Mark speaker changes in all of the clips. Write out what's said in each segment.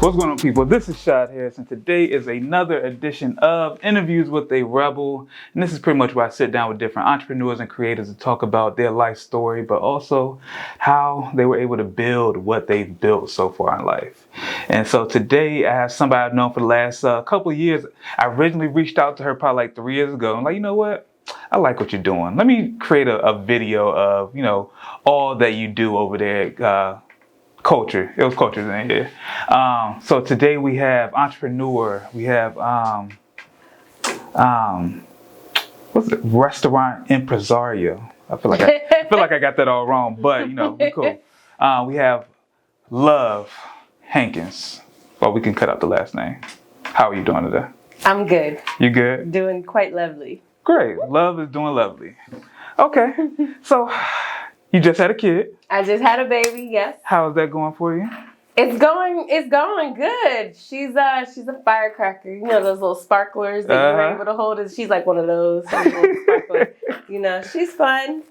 Speaker 1: What's going on, people? This is Shad Harris, and today is another edition of Interviews with a Rebel. And this is pretty much where I sit down with different entrepreneurs and creators to talk about their life story, but also how they were able to build what they've built so far in life. And so today I have somebody I've known for the last couple of years. I originally reached out to her probably like 3 years ago. I'm like, you know what? I like what you're doing. Let me create a video of, all that you do over there. CLTRE. It was CLTRE's in here. So today we have entrepreneur. We have what's it? Restaurant impresario. I feel like I got that all wrong, but we cool. We have Luv Hankins. Well, we can cut out the last name. How are you doing today?
Speaker 2: I'm good.
Speaker 1: You good?
Speaker 2: Doing quite lovely.
Speaker 1: Great. Luv is doing lovely. Okay. So you just had a kid.
Speaker 2: I just had a baby, yes.
Speaker 1: How is that going for you?
Speaker 2: It's going good. She's a firecracker. You know those little sparklers that you're able to hold? She's like one of those little sparklers. She's fun.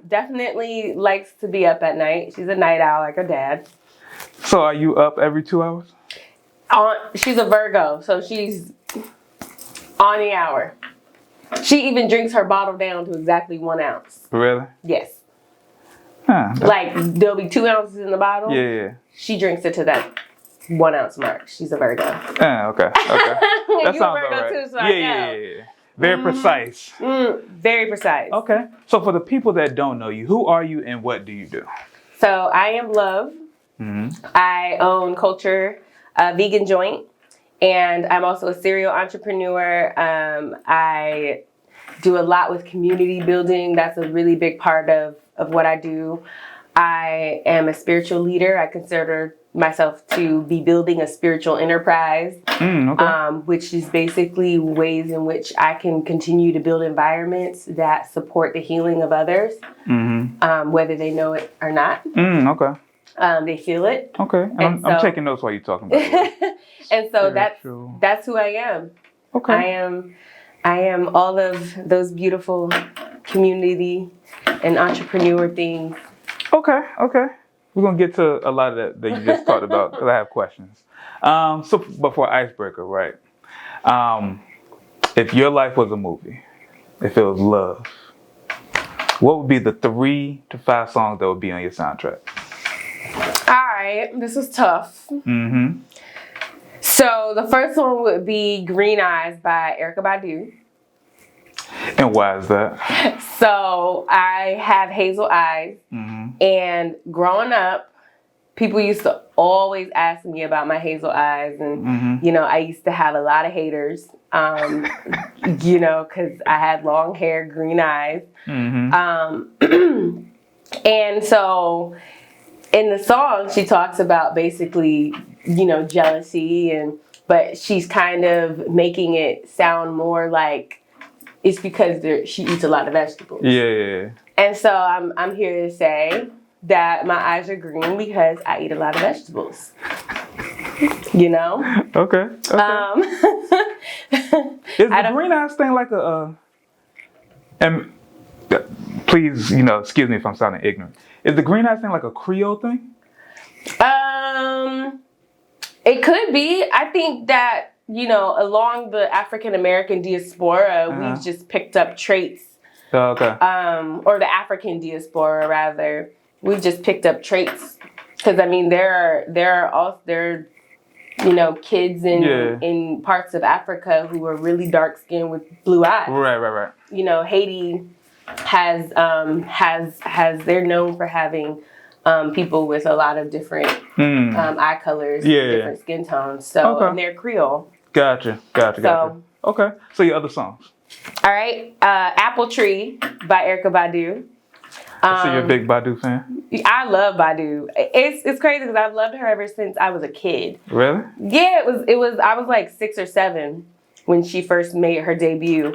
Speaker 2: Definitely likes to be up at night. She's a night owl like her dad.
Speaker 1: So are you up every 2 hours?
Speaker 2: She's a Virgo, so she's on the hour. She even drinks her bottle down to exactly 1 ounce.
Speaker 1: Really?
Speaker 2: Yes.
Speaker 1: Huh,
Speaker 2: like there'll be 2 ounces in the bottle.
Speaker 1: Yeah.
Speaker 2: She drinks it to that 1 ounce mark. She's a Virgo.
Speaker 1: Okay. That
Speaker 2: you
Speaker 1: sounds
Speaker 2: a Virgo
Speaker 1: right.
Speaker 2: too, so I know.
Speaker 1: Yeah. Very precise.
Speaker 2: Very precise.
Speaker 1: Okay. So for the people that don't know you, who are you and what do you do?
Speaker 2: So I am Luv. I own CLTRE Vegan joint, and I'm also a serial entrepreneur. I do a lot with community building. That's a really big part of what I do. I am a spiritual leader. I consider myself to be building a spiritual enterprise, which is basically ways in which I can continue to build environments that support the healing of others, whether they know it or not.
Speaker 1: Okay.
Speaker 2: They feel it.
Speaker 1: Okay. I'm taking notes while you're talking about it.
Speaker 2: And so that's who I am.
Speaker 1: Okay.
Speaker 2: I am all of those beautiful community and entrepreneur things.
Speaker 1: Okay. We're going to get to a lot of that you just talked about because I have questions. But for icebreaker, right? If your life was a movie, if it was love, what would be the 3 to 5 songs that would be on your soundtrack?
Speaker 2: All right. This is tough. So the first one would be Green Eyes by Erykah Badu.
Speaker 1: And why is that?
Speaker 2: So I have hazel eyes, and growing up, people used to always ask me about my hazel eyes, and I used to have a lot of haters, because I had long hair, green eyes, and so in the song she talks about basically jealousy, but she's kind of making it sound more like it's because she eats a lot of vegetables. Yeah. And so I'm here to say that my eyes are green because I eat a lot of vegetables.
Speaker 1: Okay. Is the green eyes thing like and please, excuse me if I'm sounding ignorant. Is the green eyes thing like a Creole thing?
Speaker 2: It could be. I think that along the African American diaspora, we've just picked up traits. Or the African diaspora rather, we've just picked up traits. Because there are kids in parts of Africa who are really dark skinned with blue eyes.
Speaker 1: Right.
Speaker 2: Haiti they're known for having people with a lot of different eye colors, different skin tones. And they're Creole.
Speaker 1: Gotcha. Okay. So your other songs.
Speaker 2: All right. Apple Tree by Erykah Badu.
Speaker 1: So you're a big Badu fan?
Speaker 2: I love Badu. It's crazy because I've loved her ever since I was a kid.
Speaker 1: Really?
Speaker 2: Yeah, it was. I was like 6 or 7 when she first made her debut.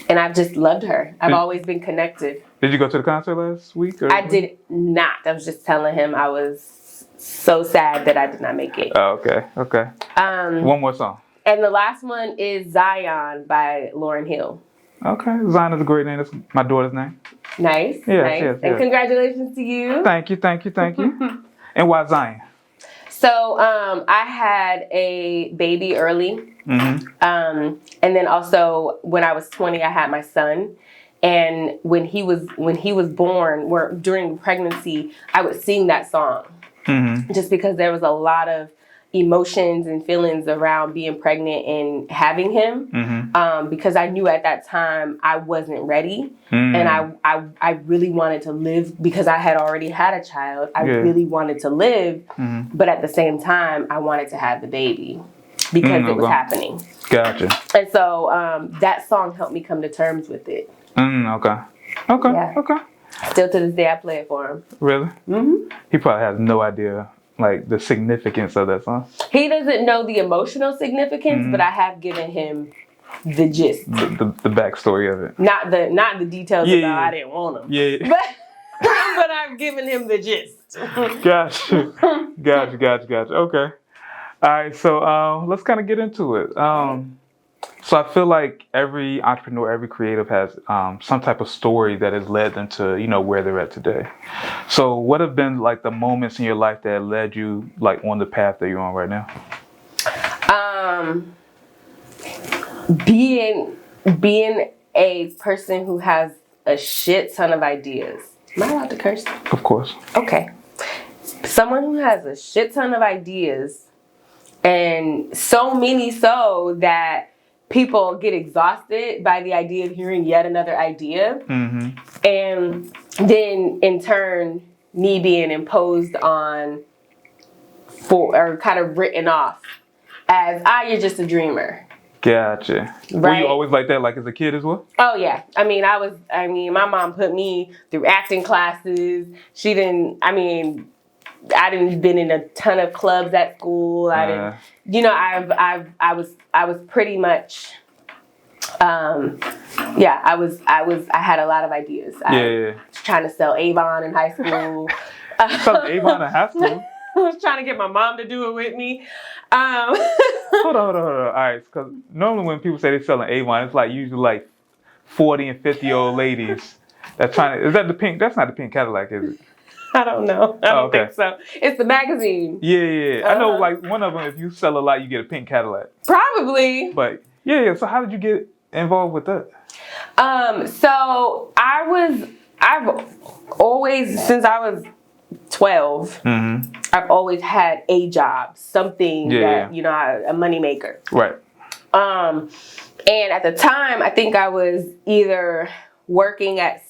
Speaker 2: And I've just loved her. I've always been connected.
Speaker 1: Did you go to the concert last week?
Speaker 2: I did not. I was just telling him I was so sad that I did not make it.
Speaker 1: Oh, okay. One more song.
Speaker 2: And the last one is Zion by Lauryn Hill.
Speaker 1: Okay, Zion is a great name. That's my daughter's name.
Speaker 2: Nice.
Speaker 1: Yes.
Speaker 2: And congratulations to you.
Speaker 1: Thank you. And why Zion?
Speaker 2: So I had a baby early. And then also when I was 20, I had my son. And when he was born, or during pregnancy, I would sing that song. Just because there was a lot of emotions and feelings around being pregnant and having him. Because I knew at that time I wasn't ready. And I really wanted to live because I had already had a child. I really wanted to live. But at the same time, I wanted to have the baby because it was happening.
Speaker 1: Gotcha.
Speaker 2: And so that song helped me come to terms with it.
Speaker 1: Okay. Okay.
Speaker 2: Still to this day, I play it for him.
Speaker 1: Really? He probably has no idea, like, the significance of that song.
Speaker 2: He doesn't know the emotional significance, but I have given him the gist.
Speaker 1: The backstory of it.
Speaker 2: Not the details about I didn't want him.
Speaker 1: Yeah.
Speaker 2: But I've given him the gist.
Speaker 1: Gotcha. Okay. All right, so let's kind of get into it. So I feel like every entrepreneur, every creative has some type of story that has led them to, where they're at today. So what have been like the moments in your life that led you like on the path that you're on right now?
Speaker 2: Being a person who has a shit ton of ideas. Am I allowed to curse?
Speaker 1: Of course.
Speaker 2: Okay. Someone who has a shit ton of ideas, and so many so that people get exhausted by the idea of hearing yet another idea. And then in turn, me being imposed on or kind of written off as, you're just a dreamer.
Speaker 1: Gotcha.
Speaker 2: Right?
Speaker 1: Were you always like that, like as a kid as well?
Speaker 2: Oh yeah. I mean, my mom put me through acting classes. I didn't been in a ton of clubs at school. I was pretty much, I had a lot of ideas. I was trying to sell Avon in high school.
Speaker 1: Selling Avon in high school?
Speaker 2: I was trying to get my mom to do it with me.
Speaker 1: Hold on. All right, because normally when people say they're selling Avon, it's like usually like 40 and 50-year-old ladies that's trying to, is that the pink? That's not the pink Cadillac, is it?
Speaker 2: I don't know. I don't think so. It's the magazine.
Speaker 1: Yeah. I know, like, one of them, if you sell a lot, you get a pink Cadillac.
Speaker 2: Probably.
Speaker 1: But, so how did you get involved with that?
Speaker 2: So I've always, since I was 12, I've always had a job, something that, a moneymaker.
Speaker 1: Right.
Speaker 2: And at the time, I think I was either working at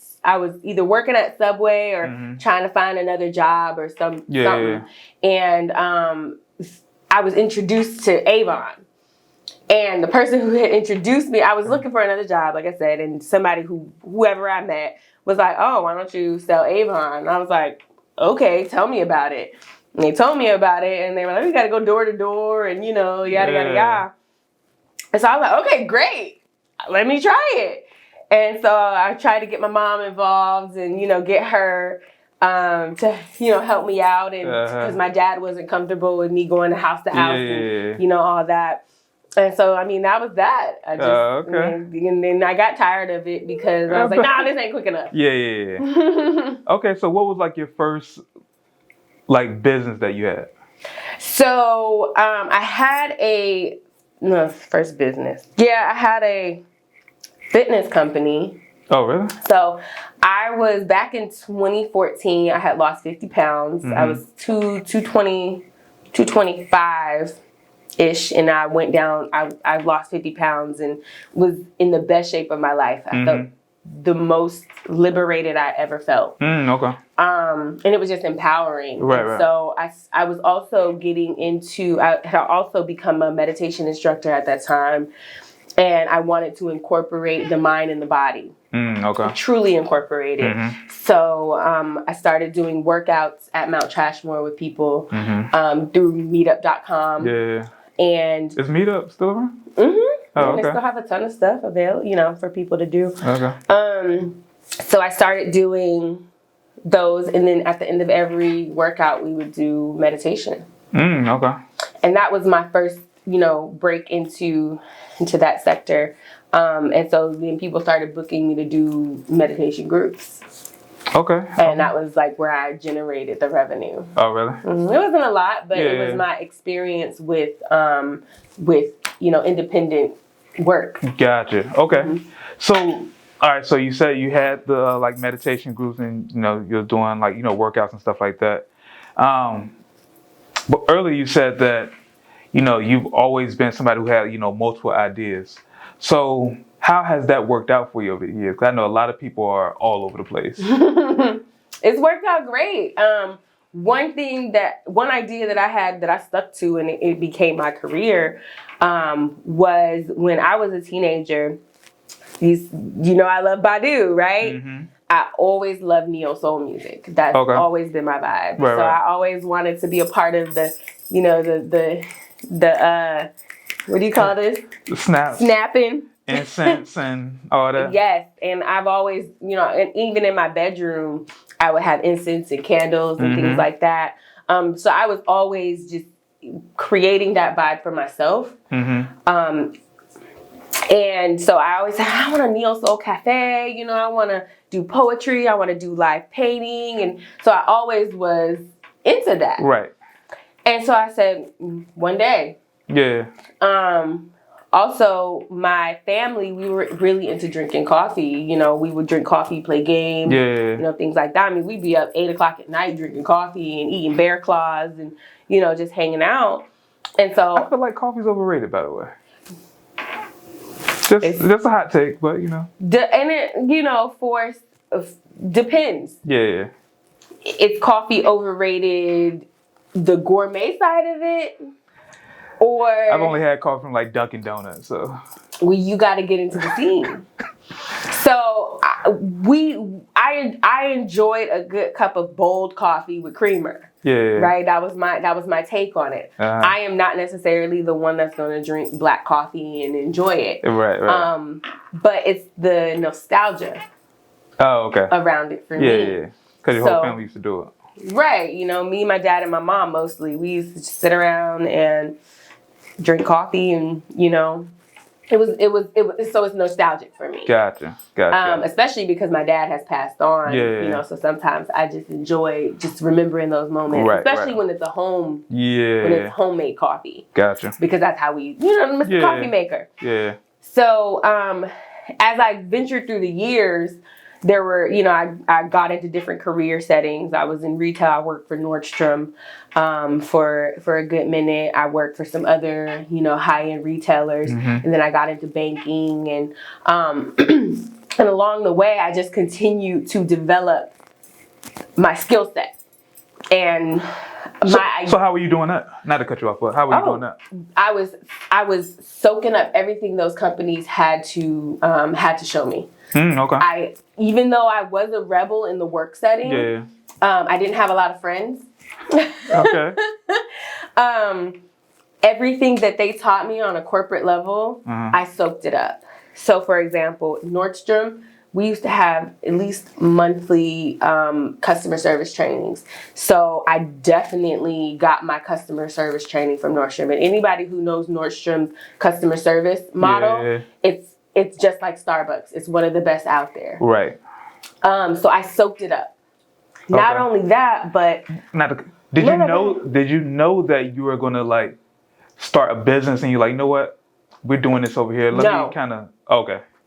Speaker 2: Subway or trying to find another job or something. And I was introduced to Avon. And the person who had introduced me, I was looking for another job, like I said, and whoever I met was like, oh, why don't you sell Avon? And I was like, okay, tell me about it. And they told me about it, and they were like, we got to go door to door, and yada, yada. And so I was like, okay, great. Let me try it. And so I tried to get my mom involved and, get her to, help me out. And because my dad wasn't comfortable with me going house to house and, all that. And so, that was that. I just, and then I got tired of it because I was like, nah, this ain't quick enough.
Speaker 1: Okay, so what was like your first like business that you had?
Speaker 2: So I had first business. Yeah, I had a fitness company.
Speaker 1: Oh, really?
Speaker 2: So I was back in 2014. I had lost 50 pounds. I was 225-ish, and I went down. I lost 50 pounds and was in the best shape of my life. I felt the most liberated I ever felt.
Speaker 1: Okay.
Speaker 2: And it was just empowering.
Speaker 1: Right.
Speaker 2: So I was also getting into. I had also become a meditation instructor at that time. And I wanted to incorporate the mind and the body.
Speaker 1: Okay.
Speaker 2: Truly incorporate it. So I started doing workouts at Mount Trashmore with people through meetup.com. And
Speaker 1: is Meetup still around?
Speaker 2: They still have a ton of stuff available, for people to do.
Speaker 1: Okay.
Speaker 2: So I started doing those, and then at the end of every workout, we would do meditation.
Speaker 1: Okay.
Speaker 2: And that was my first, break into that sector. And so then people started booking me to do meditation groups.
Speaker 1: Okay.
Speaker 2: And that was like where I generated the revenue.
Speaker 1: Oh, really?
Speaker 2: It wasn't a lot, but it was my experience with independent work.
Speaker 1: Gotcha. Okay. So, all right. So you said you had the like meditation groups, and you're doing like workouts and stuff like that. But earlier you said that you've always been somebody who had multiple ideas. So how has that worked out for you over the years? 'Cause I know a lot of people are all over the place.
Speaker 2: It's worked out great. One idea that I had that I stuck to and it became my career was when I was a teenager. I love Badu, right? Mm-hmm. I always loved neo soul music. That's always been my vibe.
Speaker 1: Right,
Speaker 2: I always wanted to be a part of the what do you call this? Snapping.
Speaker 1: Incense and all that.
Speaker 2: Yes, and I've always, and even in my bedroom, I would have incense and candles and things like that. So I was always just creating that vibe for myself. And so I always said, I want a neo soul cafe. I want to do poetry. I want to do live painting. And so I always was into that.
Speaker 1: Right.
Speaker 2: And so I said, one day.
Speaker 1: Yeah.
Speaker 2: Also, my family, we were really into drinking coffee. We would drink coffee, play games, things like that. I mean, we'd be up 8 o'clock at night drinking coffee and eating bear claws and, just hanging out. And so
Speaker 1: I feel like coffee's overrated, by the way. Just a hot take, but
Speaker 2: and it, depends.
Speaker 1: Yeah.
Speaker 2: Is coffee overrated, the gourmet side of it? Or
Speaker 1: I've only had coffee from like Dunkin' Donuts, so.
Speaker 2: Well, you got to get into the scene. So I enjoyed a good cup of bold coffee with creamer.
Speaker 1: Yeah.
Speaker 2: Right. That was my take on it.
Speaker 1: Uh-huh.
Speaker 2: I am not necessarily the one that's going to drink black coffee and enjoy it.
Speaker 1: Right.
Speaker 2: But it's the nostalgia.
Speaker 1: Oh, okay.
Speaker 2: Around it for me.
Speaker 1: Yeah. Because your whole family used to do it.
Speaker 2: Right. Me, my dad, and my mom mostly. We used to just sit around and drink coffee, and so it's nostalgic for me.
Speaker 1: Gotcha.
Speaker 2: Especially because my dad has passed on. So sometimes I just enjoy just remembering those moments, especially when it's a home. Yeah. When it's homemade coffee.
Speaker 1: Gotcha.
Speaker 2: Because that's how we, Mr. Coffee Maker.
Speaker 1: Yeah.
Speaker 2: So as I ventured through the years, there were, I got into different career settings. I was in retail. I worked for Nordstrom for a good minute. I worked for some other, high-end retailers. Mm-hmm. And then I got into banking. And and along the way, I just continued to develop my skill set. And
Speaker 1: so how were you doing that? Not to cut you off, but how were you doing that?
Speaker 2: I was soaking up everything those companies had to show me.
Speaker 1: Okay.
Speaker 2: Even though I was a rebel in the work setting, I didn't have a lot of friends.
Speaker 1: Okay.
Speaker 2: Everything that they taught me on a corporate level, I soaked it up. So, for example, Nordstrom, we used to have at least monthly customer service trainings. So I definitely got my customer service training from Nordstrom. And anybody who knows Nordstrom's customer service model, it's just like Starbucks. It's one of the best out there.
Speaker 1: Right.
Speaker 2: So I soaked it up. Okay. Not only that, but
Speaker 1: did you know that you were gonna like start a business and you're like, you know what? We're doing this over here. Let me kind of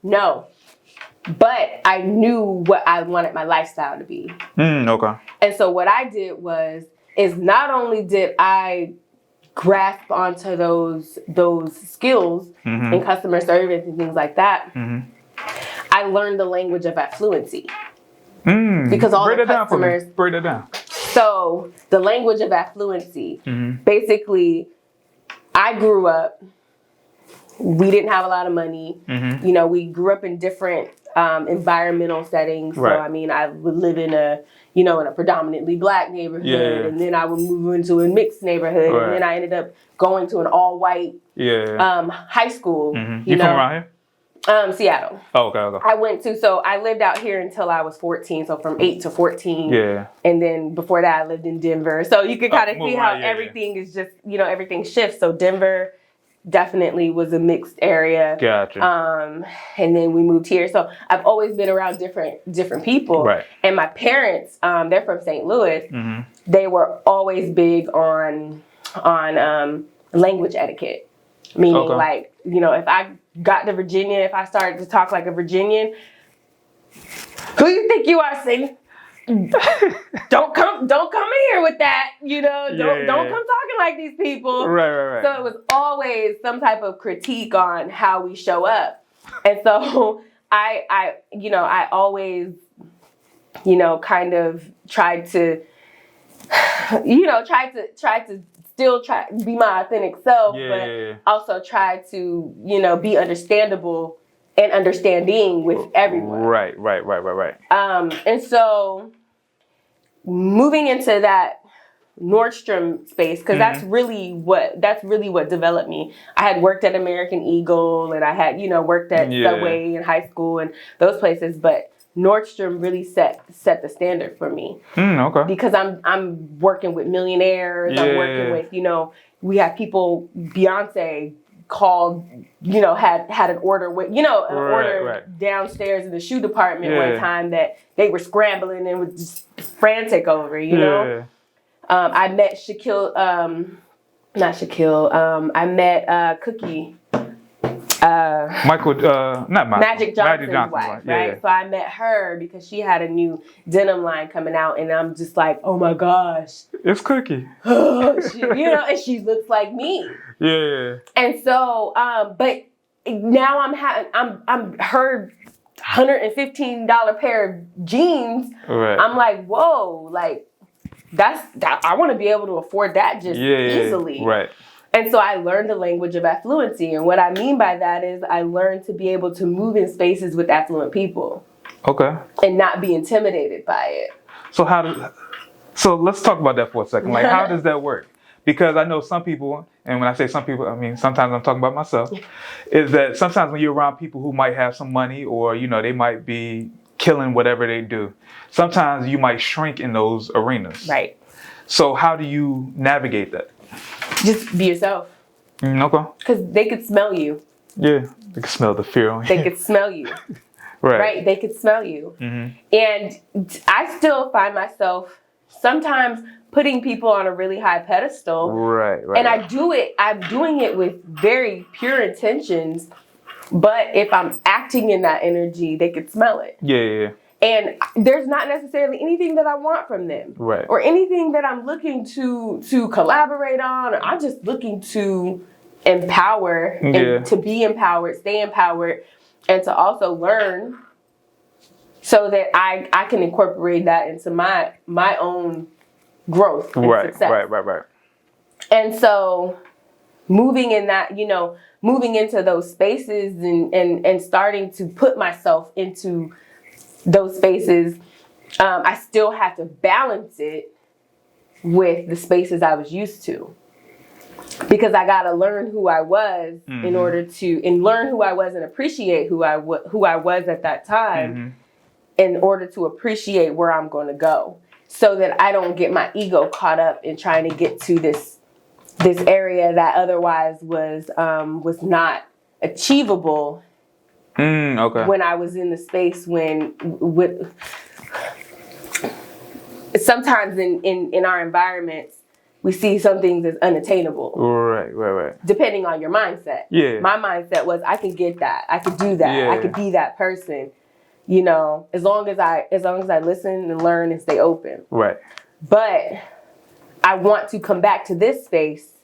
Speaker 2: No. But I knew what I wanted my lifestyle to be.
Speaker 1: Okay.
Speaker 2: And so what I did is not only did I grasp onto those skills in customer service and things like that, I learned the language of affluency. Because all the customers...
Speaker 1: Break that down.
Speaker 2: So the language of affluency, basically, I grew up, we didn't have a lot of money. We grew up in different environmental settings. So, I would live in a predominantly black neighborhood, and then I would move into a mixed neighborhood, and then I ended up going to an all-white high school.
Speaker 1: You from around here?
Speaker 2: Seattle.
Speaker 1: Oh, okay.
Speaker 2: So I lived out here until I was 14, so from 8 to 14.
Speaker 1: Yeah.
Speaker 2: And then before that, I lived in Denver. So you can kind of see how everything is just, everything shifts. So Denver, definitely was a mixed area.
Speaker 1: Gotcha.
Speaker 2: And then we moved here. So I've always been around different people.
Speaker 1: Right.
Speaker 2: And my parents, they're from St. Louis.
Speaker 1: Mm-hmm.
Speaker 2: They were always big on language etiquette. Meaning like, you know, if I got to Virginia, if I started to talk like a Virginian, who you think you are, Satan? Don't come in here with that, you know, don't come talking like these people.
Speaker 1: Right.
Speaker 2: So it was always some type of critique on how we show up. And so I always, you know, kind of tried to, you know, try to still try to be my authentic self, but also try to, you know, be understandable and understanding with everyone.
Speaker 1: Right.
Speaker 2: And so moving into that Nordstrom space, because that's really what developed me. I had worked at American Eagle, and I had, you know, worked at Subway in high school and those places, but Nordstrom really set the standard for me.
Speaker 1: Okay.
Speaker 2: Because I'm working with millionaires. I'm working with, you know, we have people, Beyonce called, you know, had an order with, you know, an order downstairs in the shoe department one time that they were scrambling and was just frantic over, you know. I met I met Cookie. Magic Johnson's wife, right? So I met her because she had a new denim line coming out, and I'm just like, oh my gosh,
Speaker 1: it's Cookie.
Speaker 2: You know, and she looks like me.
Speaker 1: Yeah.
Speaker 2: And so, but now I'm her $115 pair of jeans.
Speaker 1: Right.
Speaker 2: I'm like, whoa, like that. I want to be able to afford that just easily.
Speaker 1: Right.
Speaker 2: And so I learned the language of affluency. And what I mean by that is I learned to be able to move in spaces with affluent people.
Speaker 1: Okay.
Speaker 2: And not be intimidated by it.
Speaker 1: So let's talk about that for a second. Like, how does that work? Because I know some people, and when I say some people, I mean, sometimes I'm talking about myself, is that sometimes when you're around people who might have some money, or, you know, they might be killing whatever they do, sometimes you might shrink in those arenas.
Speaker 2: Right.
Speaker 1: So how do you navigate that?
Speaker 2: Just be yourself.
Speaker 1: Okay.
Speaker 2: Because they could smell you.
Speaker 1: Yeah, they could smell the fear on you.
Speaker 2: They could smell you. Right? They could smell you.
Speaker 1: Mm-hmm.
Speaker 2: And I still find myself sometimes putting people on a really high pedestal.
Speaker 1: Right.
Speaker 2: And I'm doing it with very pure intentions. But if I'm acting in that energy, they could smell it.
Speaker 1: Yeah.
Speaker 2: And there's not necessarily anything that I want from them.
Speaker 1: Right.
Speaker 2: Or anything that I'm looking to collaborate on. I'm just looking to empower and to be empowered, stay empowered, and to also learn so that I can incorporate that into my own growth and success.
Speaker 1: Right.
Speaker 2: And so moving in that, you know, moving into those spaces and starting to put myself into those spaces, I still have to balance it with the spaces I was used to, because I got to learn who I was in order to, and learn who I was and appreciate who I was at that time in order to appreciate where I'm going to go, so that I don't get my ego caught up in trying to get to this area that otherwise was not achievable.
Speaker 1: Okay.
Speaker 2: When I was in the space sometimes in our environments, we see some things as unattainable.
Speaker 1: Right.
Speaker 2: Depending on your mindset.
Speaker 1: Yeah.
Speaker 2: My mindset was, I can get that. I could do that.
Speaker 1: Yeah.
Speaker 2: I could be that person. You know, as long as I listen and learn and stay open.
Speaker 1: Right.
Speaker 2: But I want to come back to this space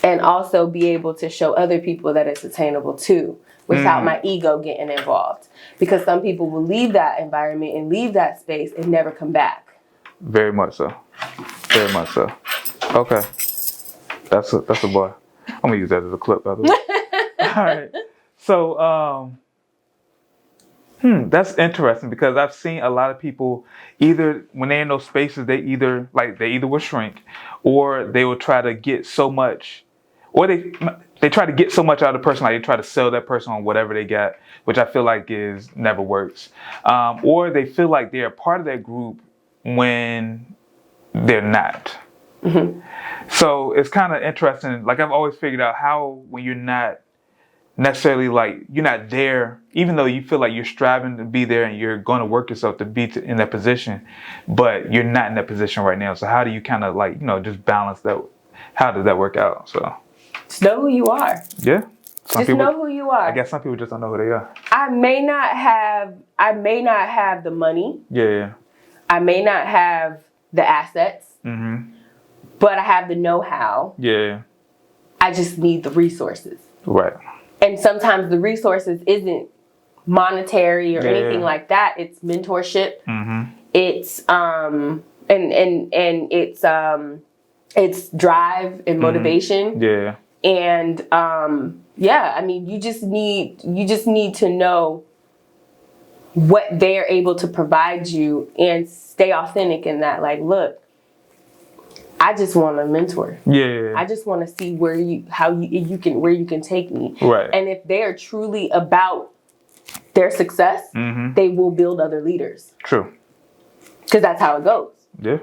Speaker 2: and also be able to show other people that it's attainable too, without my ego getting involved. Because some people will leave that environment and leave that space and never come back.
Speaker 1: Very much so. Okay. That's a boy. I'm gonna use that as a clip, by the way. All right. So that's interesting, because I've seen a lot of people, either when they're in those spaces, they either will shrink, or they will try to get so much, or they try to get so much out of the person, like they try to sell that person on whatever they got, which I feel like never works. Or they feel like they're a part of that group when they're not. So it's kind of interesting. Like I've always figured out how when you're not necessarily like you're not there, even though you feel like you're striving to be there and you're going to work yourself to be in that position, but you're not in that position right now. So how do you kind of like just balance that? How does that work out? So
Speaker 2: just know who you are.
Speaker 1: Yeah.
Speaker 2: Just know who you are.
Speaker 1: I guess some people just don't know who they are.
Speaker 2: I may not have the money.
Speaker 1: Yeah.
Speaker 2: I may not have the assets.
Speaker 1: Mm-hmm.
Speaker 2: But I have the know-how.
Speaker 1: Yeah.
Speaker 2: I just need the resources.
Speaker 1: Right.
Speaker 2: And sometimes the resources isn't monetary or anything like that. It's mentorship.
Speaker 1: Mm-hmm.
Speaker 2: It's it's drive and motivation.
Speaker 1: Yeah.
Speaker 2: And I mean, you just need to know what they're able to provide you and stay authentic in that. Like, look, I just want a mentor.
Speaker 1: Yeah.
Speaker 2: I just want to see where you can take me.
Speaker 1: Right.
Speaker 2: And if they are truly about their success, they will build other leaders.
Speaker 1: True.
Speaker 2: Because that's how it goes.
Speaker 1: Yeah.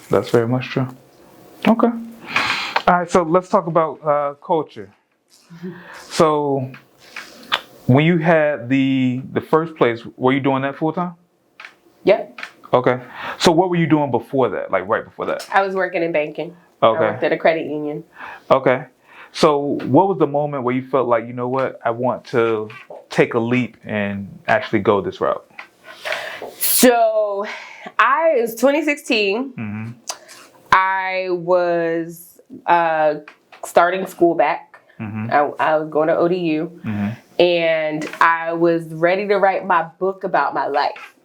Speaker 1: That's very much true. Okay. All right. So let's talk about culture. So when you had the first place, were you doing that full time?
Speaker 2: Yep.
Speaker 1: Okay. So what were you doing before that? Like right before that?
Speaker 2: I was working in banking.
Speaker 1: Okay.
Speaker 2: I worked at a credit union.
Speaker 1: Okay. So what was the moment where you felt like, you know what, I want to take a leap and actually go this route?
Speaker 2: So it was 2016.
Speaker 1: Mm-hmm.
Speaker 2: I was starting school back.
Speaker 1: Mm-hmm.
Speaker 2: I was going to ODU.
Speaker 1: Mm-hmm.
Speaker 2: And I was ready to write my book about my life.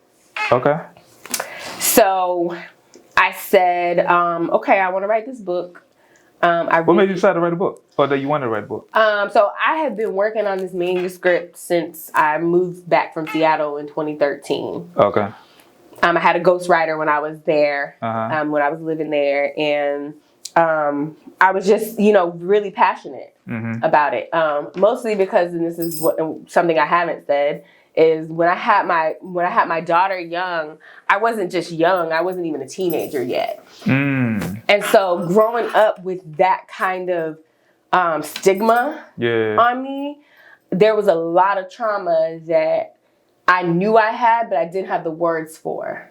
Speaker 1: Okay.
Speaker 2: So I said, okay, I want to write this book.
Speaker 1: What made you decide to write a book? Or that you wanted to write a book?
Speaker 2: So I had been working on this manuscript since I moved back from Seattle in 2013.
Speaker 1: Okay.
Speaker 2: I had a ghostwriter when I was there,
Speaker 1: Uh-huh.
Speaker 2: when I was living there. And I was just, really passionate about it. Mostly because, and this is something I haven't said, is when I had my daughter young, I wasn't just young, I wasn't even a teenager yet. And so growing up with that kind of stigma on me, there was a lot of trauma that I knew I had, but I didn't have the words for.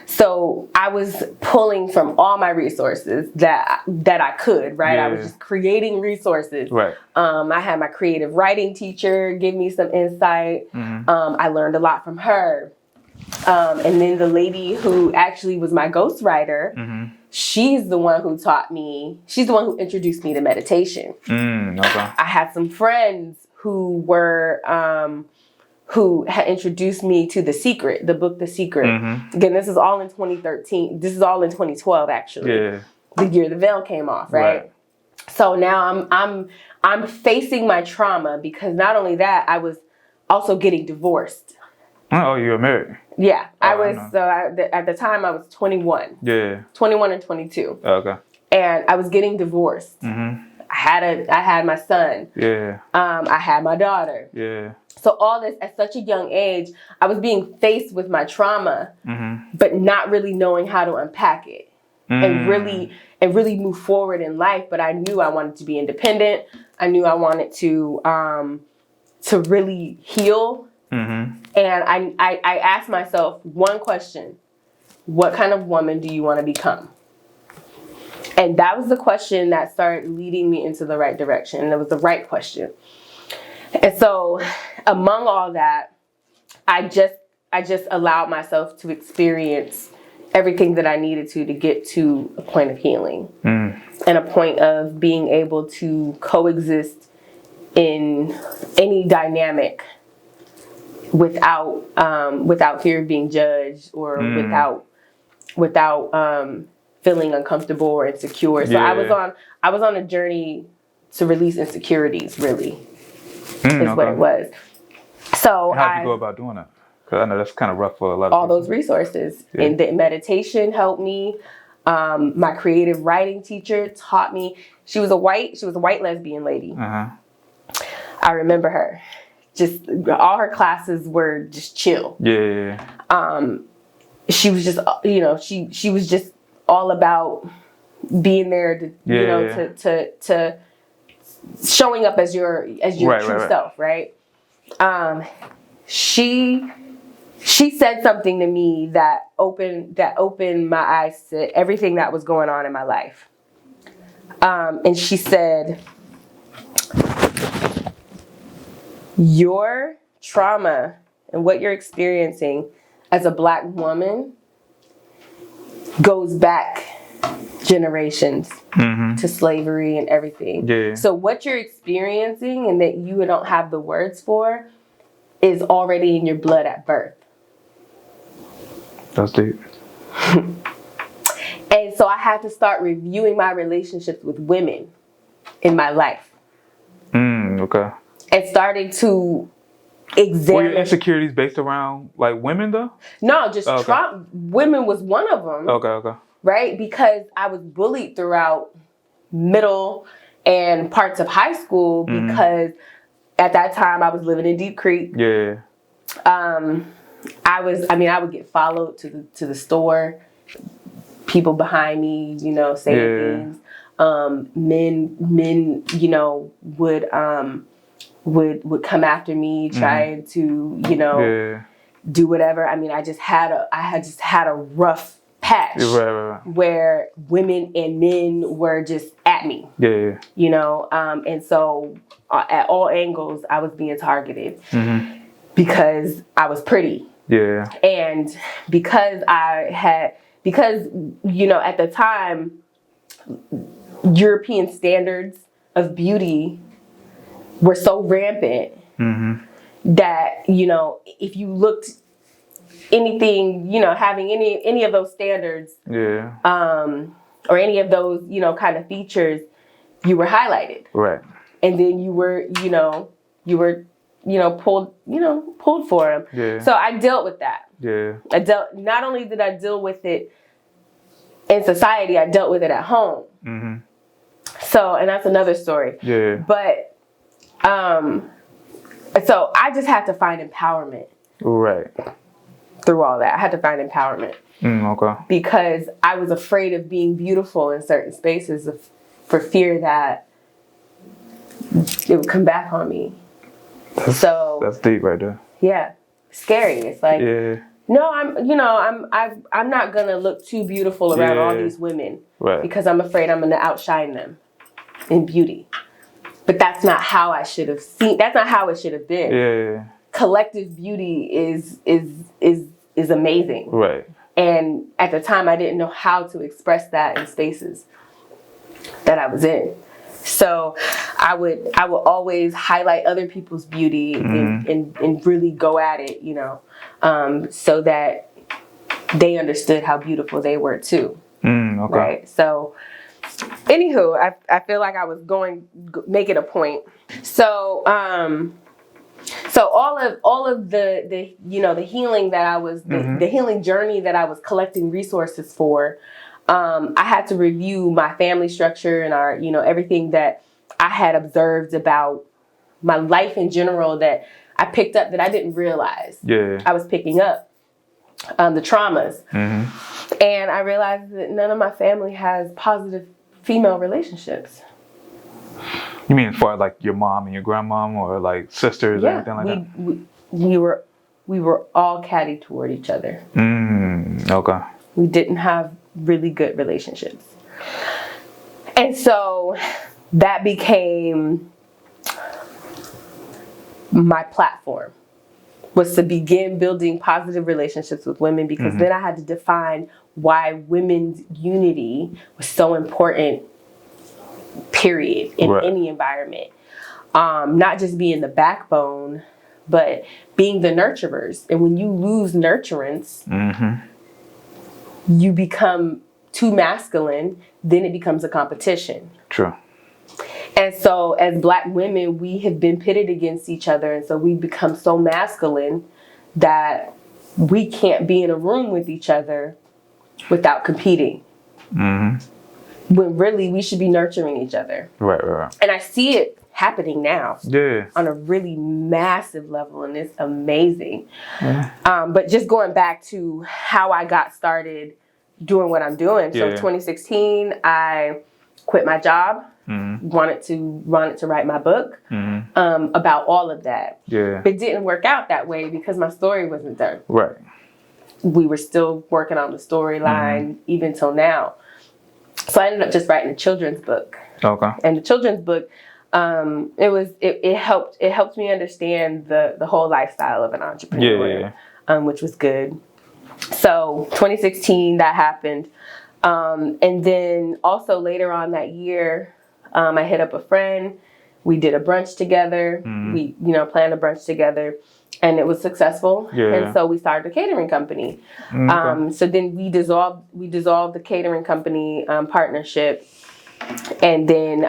Speaker 2: So I was pulling from all my resources that I could, right?
Speaker 1: Yeah.
Speaker 2: I was just creating resources.
Speaker 1: Right.
Speaker 2: I had my creative writing teacher give me some insight. I learned a lot from her. And then the lady who actually was my ghostwriter, she's the one who introduced me to meditation.
Speaker 1: Okay.
Speaker 2: I had some friends who had introduced me to the book, The Secret. Again, this is all in 2013. This is all in 2012, actually.
Speaker 1: Yeah.
Speaker 2: The year the veil came off, right? So now I'm facing my trauma because not only that, I was also getting divorced.
Speaker 1: Oh, you were married?
Speaker 2: Yeah, I was. At the time, I was 21.
Speaker 1: Yeah.
Speaker 2: 21 and 22.
Speaker 1: Okay.
Speaker 2: And I was getting divorced. I had my son.
Speaker 1: Yeah.
Speaker 2: I had my daughter.
Speaker 1: Yeah.
Speaker 2: So all this at such a young age, I was being faced with my trauma, but not really knowing how to unpack it and really move forward in life. But I knew I wanted to be independent. I knew I wanted to really heal. And I asked myself one question: what kind of woman do you want to become? And that was the question that started leading me into the right direction. And it was the right question. And so among all that, I just allowed myself to experience everything that I needed to get to a point of healing and a point of being able to coexist in any dynamic without fear of being judged or without feeling uncomfortable or insecure. So I was on a journey to release insecurities, really. Is what it was. So
Speaker 1: how'd you go about doing that? Because I know that's kind of rough for a lot of
Speaker 2: all
Speaker 1: people.
Speaker 2: those resources. And the meditation helped me. My creative writing teacher taught me. She was a white lesbian lady. I remember her. Just all her classes were just chill.
Speaker 1: Yeah.
Speaker 2: She was just, she was just all about being there to to showing up as your true self, right? She said something to me that opened my eyes to everything that was going on in my life. And she said, your trauma and what you're experiencing as a Black woman goes back generations to slavery and everything.
Speaker 1: Yeah.
Speaker 2: So what you're experiencing and that you don't have the words for is already in your blood at birth.
Speaker 1: That's deep.
Speaker 2: And so I had to start reviewing my relationships with women in my life.
Speaker 1: Okay.
Speaker 2: And starting to examine.
Speaker 1: Were your insecurities based around like women though?
Speaker 2: No, just women was one of them.
Speaker 1: Okay.
Speaker 2: Right? Because I was bullied throughout middle and parts of high school because at that time I was living in Deep Creek.
Speaker 1: Yeah.
Speaker 2: I would get followed to the store. People behind me, saying things. Men, would come after me, trying to, do whatever. I mean, I had just had a rough patch where women and men were just at me.
Speaker 1: Yeah.
Speaker 2: And so at all angles, I was being targeted because I was pretty.
Speaker 1: Yeah.
Speaker 2: And because at the time, European standards of beauty were so rampant that, if you looked anything, having any of those standards, or any of those, kind of features, you were highlighted.
Speaker 1: Right.
Speaker 2: And then you were pulled for them.
Speaker 1: Yeah.
Speaker 2: So I dealt with that.
Speaker 1: Yeah.
Speaker 2: Not only did I deal with it in society, I dealt with it at home. So, and that's another story.
Speaker 1: Yeah.
Speaker 2: But, so I just had to find empowerment.
Speaker 1: Right.
Speaker 2: Through all that, I had to find empowerment.
Speaker 1: Okay.
Speaker 2: Because I was afraid of being beautiful in certain spaces for fear that it would come back on me.
Speaker 1: That's deep right there.
Speaker 2: Yeah, scary. It's like,
Speaker 1: yeah.
Speaker 2: No, I'm not gonna look too beautiful around all these women,
Speaker 1: right?
Speaker 2: Because I'm afraid I'm gonna outshine them in beauty. But that's not how I should have seen. That's not how it should have been.
Speaker 1: Yeah.
Speaker 2: Collective beauty is amazing.
Speaker 1: Right.
Speaker 2: And at the time, I didn't know how to express that in spaces that I was in. So I would always highlight other people's beauty and really go at it, so that they understood how beautiful they were too.
Speaker 1: Okay.
Speaker 2: Right. So, anywho, I feel like I was making a point. So, so all of the healing that I was the healing journey that I was collecting resources for, I had to review my family structure and our everything that I had observed about my life in general that I picked up that I didn't realize.
Speaker 1: Yeah.
Speaker 2: I was picking up the traumas, and I realized that none of my family has positive female relationships.
Speaker 1: You mean as far as like your mom and your grandmom, or like sisters or anything like that?
Speaker 2: We were all catty toward each other.
Speaker 1: Okay.
Speaker 2: We didn't have really good relationships. And so that became my platform, was to begin building positive relationships with women, because then I had to define why women's unity was so important, period, in any environment. Not just being the backbone, but being the nurturers. And when you lose nurturance, you become too masculine, then it becomes a competition.
Speaker 1: True.
Speaker 2: And so as Black women, we have been pitted against each other. And so we become so masculine that we can't be in a room with each other without competing. When really we should be nurturing each other.
Speaker 1: Right.
Speaker 2: And I see it happening now.
Speaker 1: Yeah.
Speaker 2: On a really massive level, and it's amazing. But just going back to how I got started doing what I'm doing. So
Speaker 1: Yeah.
Speaker 2: 2016, I quit my job. Wanted to write my book about all of that.
Speaker 1: Yeah.
Speaker 2: It didn't work out that way because my story wasn't done.
Speaker 1: Right.
Speaker 2: We were still working on the storyline even till now. So I ended up just writing a children's book.
Speaker 1: Okay.
Speaker 2: And the children's book, it helped me understand the whole lifestyle of an entrepreneur, which was good. So 2016, that happened. And then also later on that year, I hit up a friend. We did a brunch together. We, planned a brunch together, and it was successful.
Speaker 1: Yeah.
Speaker 2: And so we started a catering company.
Speaker 1: Okay.
Speaker 2: So then we dissolved the catering company partnership, and then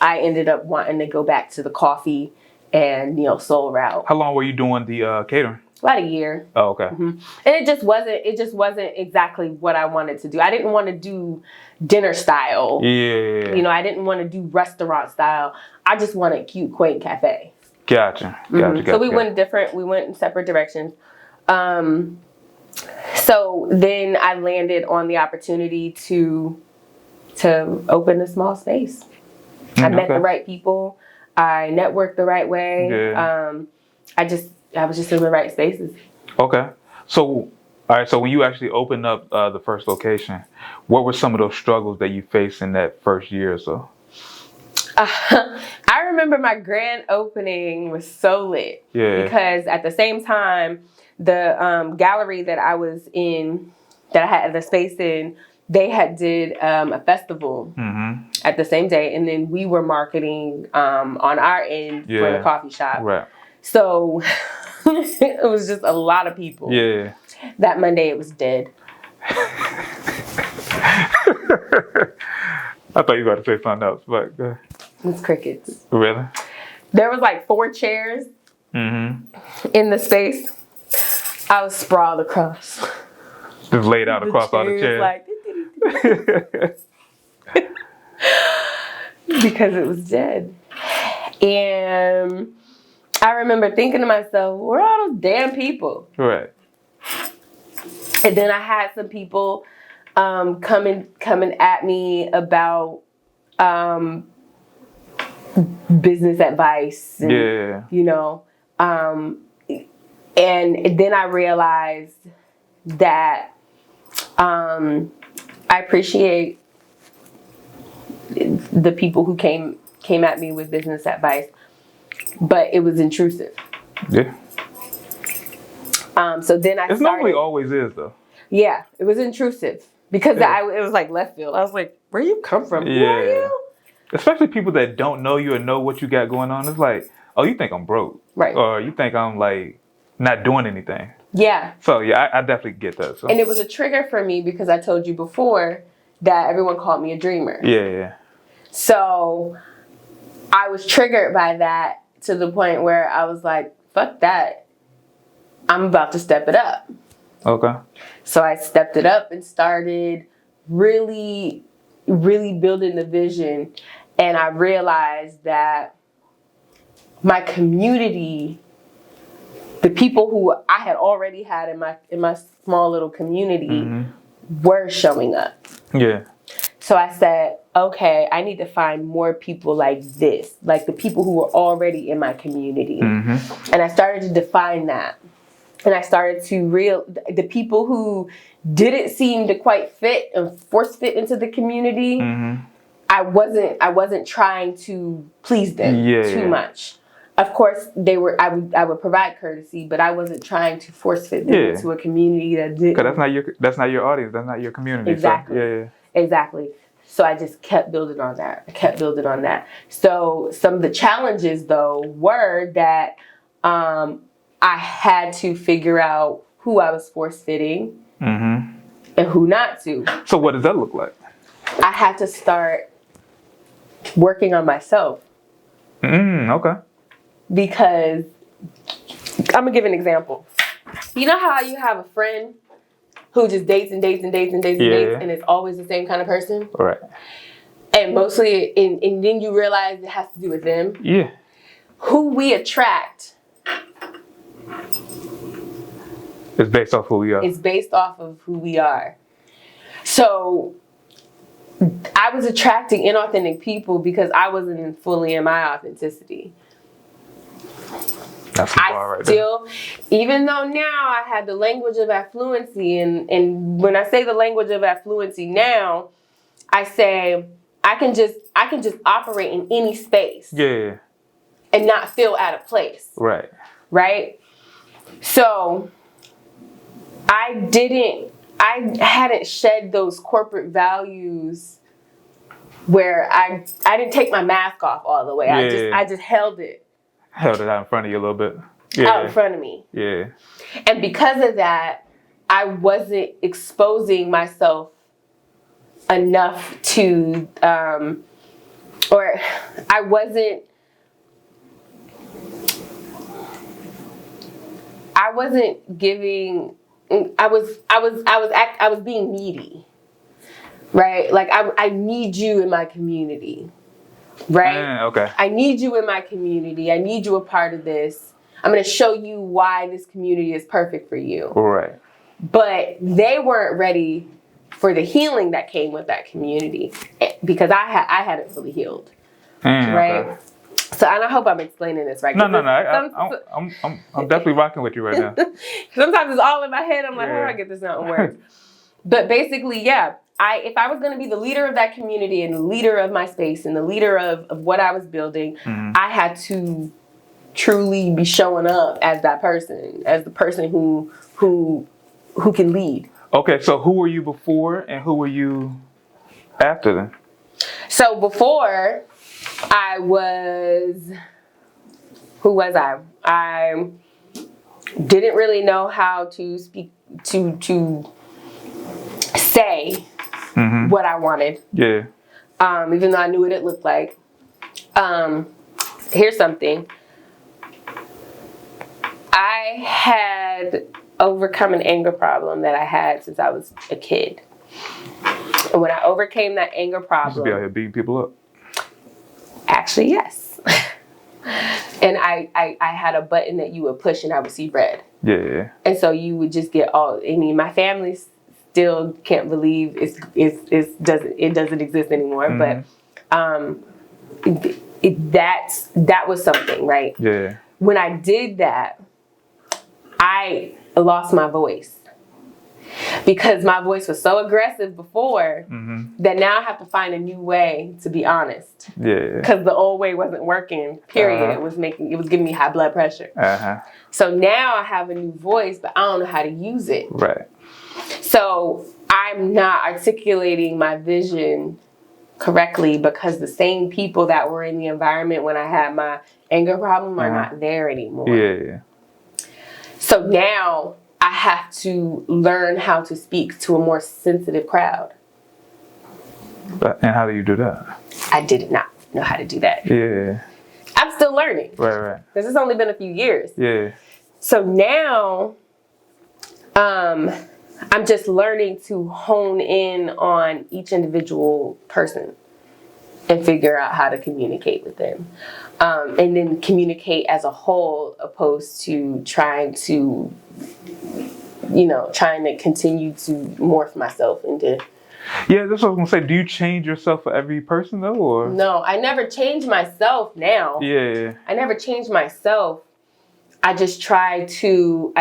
Speaker 2: I ended up wanting to go back to the coffee and soul route.
Speaker 1: How long were you doing the catering?
Speaker 2: About a year.
Speaker 1: Oh, okay.
Speaker 2: And it just wasn't exactly what I wanted to do. I didn't want to do dinner style.
Speaker 1: Yeah.
Speaker 2: I didn't want to do restaurant style. I just wanted cute, quaint cafe.
Speaker 1: Gotcha.
Speaker 2: So we went in separate directions. So then I landed on the opportunity to open a small space. I met the right people. I networked the right way.
Speaker 1: Yeah.
Speaker 2: I was just in the right spaces.
Speaker 1: Okay. So, all right. So when you actually opened up the first location, what were some of those struggles that you faced in that first year or so?
Speaker 2: I remember my grand opening was so lit.
Speaker 1: Yeah.
Speaker 2: Because at the same time, the gallery that I was in, that I had the space in, they had did a festival at the same day, and then we were marketing on our end for the coffee shop.
Speaker 1: Right.
Speaker 2: So it was just a lot of people.
Speaker 1: Yeah.
Speaker 2: That Monday it was dead.
Speaker 1: I thought you were about to say something else, but go ahead.
Speaker 2: It's crickets.
Speaker 1: Really?
Speaker 2: There was like 4 chairs in the space. I was sprawled across.
Speaker 1: Just laid out across all the chairs.
Speaker 2: Like, because it was dead. And I remember thinking to myself, where are all those damn people?
Speaker 1: Right.
Speaker 2: And then I had some people coming at me about business advice. And, and then I realized that I appreciate the people who came at me with business advice, but it was intrusive.
Speaker 1: Yeah.
Speaker 2: So then I
Speaker 1: It's normally always is though.
Speaker 2: Yeah, it was intrusive because it was like left field. I was like, where you come from? Who are you?
Speaker 1: Especially people that don't know you or know what you got going on. It's like, oh, you think I'm broke.
Speaker 2: Right.
Speaker 1: Or you think I'm like not doing anything.
Speaker 2: Yeah.
Speaker 1: So yeah, I definitely get that. So.
Speaker 2: And it was a trigger for me because I told you before that everyone called me a dreamer.
Speaker 1: Yeah.
Speaker 2: So I was triggered by that to the point where I was like, fuck that. I'm about to step it up.
Speaker 1: Okay.
Speaker 2: So I stepped it up and started really, really building the vision. And I realized that my community, the people who I had already had in my small little community, were showing up.
Speaker 1: Yeah.
Speaker 2: So I said, okay, I need to find more people like this, like the people who were already in my community. And I started to define that. And I started to the people who didn't seem to quite fit and force fit into the community. I wasn't trying to please them too much. Of course, I would provide courtesy, but I wasn't trying to force fit them into a community that didn't.
Speaker 1: Because that's not your audience. That's not your community.
Speaker 2: Exactly.
Speaker 1: So,
Speaker 2: Exactly. So I just kept building on that. So some of the challenges though were that I had to figure out who I was force fitting and who not to.
Speaker 1: So what does that look like?
Speaker 2: I had to start working on myself.
Speaker 1: Okay.
Speaker 2: Because I'm gonna give an example. You know how you have a friend who just dates and dates and dates and dates and dates, and it's always the same kind of person?
Speaker 1: Right.
Speaker 2: And mostly, and then you realize it has to do with them.
Speaker 1: Yeah.
Speaker 2: Who we attract
Speaker 1: It's based off who we are.
Speaker 2: is based off of who we are. So I was attracting inauthentic people because I wasn't fully in my authenticity.
Speaker 1: That's the bar right
Speaker 2: Still, even though now I had the language of affluency, and when I say the language of affluency now, I say I can just operate in any space.
Speaker 1: Yeah.
Speaker 2: And not feel out of place.
Speaker 1: Right.
Speaker 2: Right? So I hadn't shed those corporate values where I didn't take my mask off all the way.
Speaker 1: Yeah.
Speaker 2: I just held it.
Speaker 1: Held it out in front of you a little bit. Yeah.
Speaker 2: Out in front of me.
Speaker 1: Yeah.
Speaker 2: And because of that, I wasn't exposing myself enough to, or I wasn't giving. I was being needy, right? Like I need you in my community. Right?
Speaker 1: Okay.
Speaker 2: I need you in my community. I need you a part of this. I'm going to show you why this community is perfect for you.
Speaker 1: Right.
Speaker 2: But they weren't ready for the healing that came with that community because I hadn't fully healed. Right?
Speaker 1: Okay.
Speaker 2: So, and I hope I'm explaining this right.
Speaker 1: No. I'm definitely rocking with you right now.
Speaker 2: Sometimes it's all in my head. I'm like, how do I get this out in words? But basically, yeah. If I was going to be the leader of that community and the leader of my space and the leader of what I was building, I had to truly be showing up as that person, as the person who can lead.
Speaker 1: Okay, so who were you before and who were you after then?
Speaker 2: So before, who was I? I didn't really know how to speak, to say what I wanted.
Speaker 1: Yeah.
Speaker 2: Even though I knew what it looked like. Here's something. I had overcome an anger problem that I had since I was a kid. And when I overcame that anger problem...
Speaker 1: You used to be out here beating people up?
Speaker 2: Actually, yes. And I had a button that you would push and I would see red.
Speaker 1: Yeah.
Speaker 2: And so you would just get my family still can't believe it doesn't exist anymore. But that was something, right?
Speaker 1: Yeah.
Speaker 2: When I did that, I lost my voice because my voice was so aggressive before that now I have to find a new way to be honest.
Speaker 1: Yeah.
Speaker 2: Because the old way wasn't working. Period. It was giving me high blood pressure. So now I have a new voice, but I don't know how to use it.
Speaker 1: Right.
Speaker 2: So I'm not articulating my vision correctly because the same people that were in the environment when I had my anger problem are not there anymore.
Speaker 1: Yeah.
Speaker 2: So now I have to learn how to speak to a more sensitive crowd.
Speaker 1: And how do you do that?
Speaker 2: I did not know how to do that.
Speaker 1: Yeah.
Speaker 2: I'm still learning.
Speaker 1: Right.
Speaker 2: Because it's only been a few years.
Speaker 1: Yeah.
Speaker 2: So now, I'm just learning to hone in on each individual person and figure out how to communicate with them. And then communicate as a whole opposed to trying to continue to morph myself into...
Speaker 1: Yeah, that's what I was going to say. Do you change yourself for every person though, or?
Speaker 2: No, I never change myself now.
Speaker 1: Yeah.
Speaker 2: I never change myself. I just try to...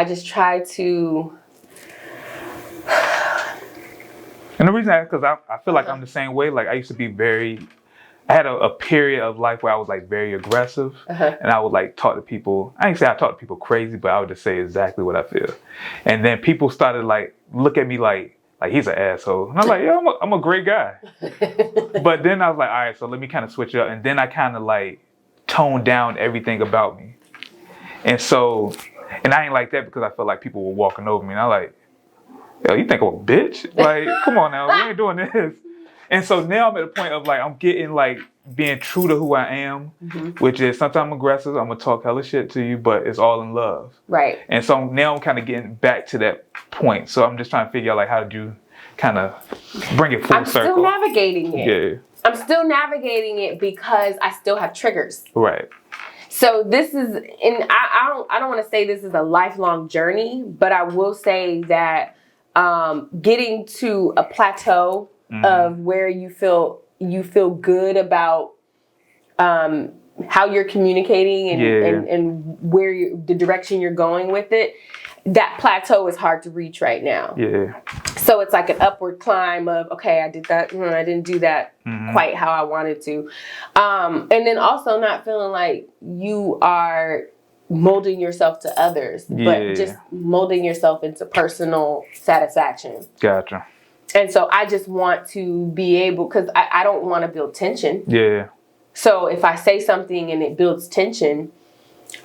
Speaker 1: And the reason because I feel like I'm the same way. Like I used to be I had a period of life where I was like very aggressive and I would like talk to people. I ain't say I talk to people crazy, but I would just say exactly what I feel. And then people started like look at me like he's an asshole. And I'm like, yeah, I'm a great guy. But then I was like, all right, so let me kind of switch it up. And then I kind of like toned down everything about me. And I ain't like that because I felt like people were walking over me. And I'm like, yo, you think I'm a bitch? Like, come on now, we ain't doing this. And so now I'm at a point of like, I'm getting like being true to who I am, which is sometimes I'm aggressive. I'm gonna talk hella shit to you, but it's all in love.
Speaker 2: Right.
Speaker 1: And so now I'm kind of getting back to that point. So I'm just trying to figure out like, how did you kind of bring it full circle?
Speaker 2: I'm still navigating it.
Speaker 1: Yeah.
Speaker 2: I'm still navigating it because I still have triggers.
Speaker 1: Right.
Speaker 2: So this is, and I don't want to say this is a lifelong journey, but I will say that getting to a plateau of where you feel good about how you're communicating and where the direction you're going with it. That plateau is hard to reach right now.
Speaker 1: Yeah.
Speaker 2: So it's like an upward climb of, okay, I did that. I didn't do that quite how I wanted to. And then also not feeling like you are molding yourself to others, but just molding yourself into personal satisfaction.
Speaker 1: Gotcha.
Speaker 2: And so I just want to be able, because I don't want to build tension.
Speaker 1: Yeah.
Speaker 2: So if I say something and it builds tension,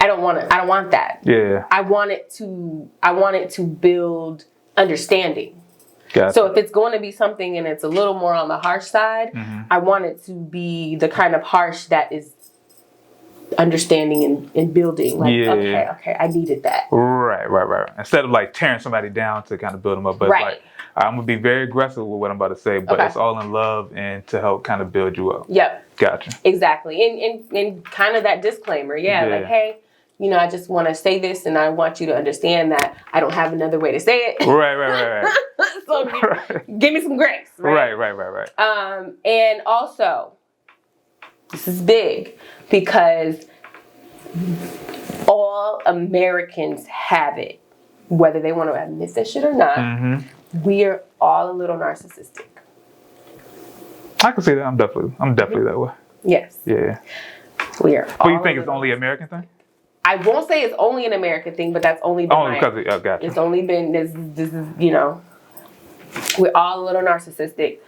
Speaker 2: I don't want that.
Speaker 1: Yeah.
Speaker 2: I want it to build understanding.
Speaker 1: Gotcha.
Speaker 2: So if it's going to be something and it's a little more on the harsh side, I want it to be the kind of harsh that is understanding and building. Like, okay, I needed that.
Speaker 1: Right. Instead of like tearing somebody down to kind of build them up, but like I'm gonna be very aggressive with what I'm about to say, but it's all in love and to help kind of build you up.
Speaker 2: Yep.
Speaker 1: Gotcha.
Speaker 2: Exactly. And kind of that disclaimer. Like, hey, I just want to say this and I want you to understand that I don't have another way to say it.
Speaker 1: Right.
Speaker 2: So give me some grace. Right. And also, this is big because all Americans have it, whether they want to admit that shit or not. We are all a little narcissistic.
Speaker 1: I can see that. I'm definitely that way.
Speaker 2: Yes.
Speaker 1: Yeah.
Speaker 2: We are.
Speaker 1: But you think it's only an American thing?
Speaker 2: I won't say it's only an American thing, but that's only been
Speaker 1: because gotcha.
Speaker 2: It's only been this is we're all a little narcissistic.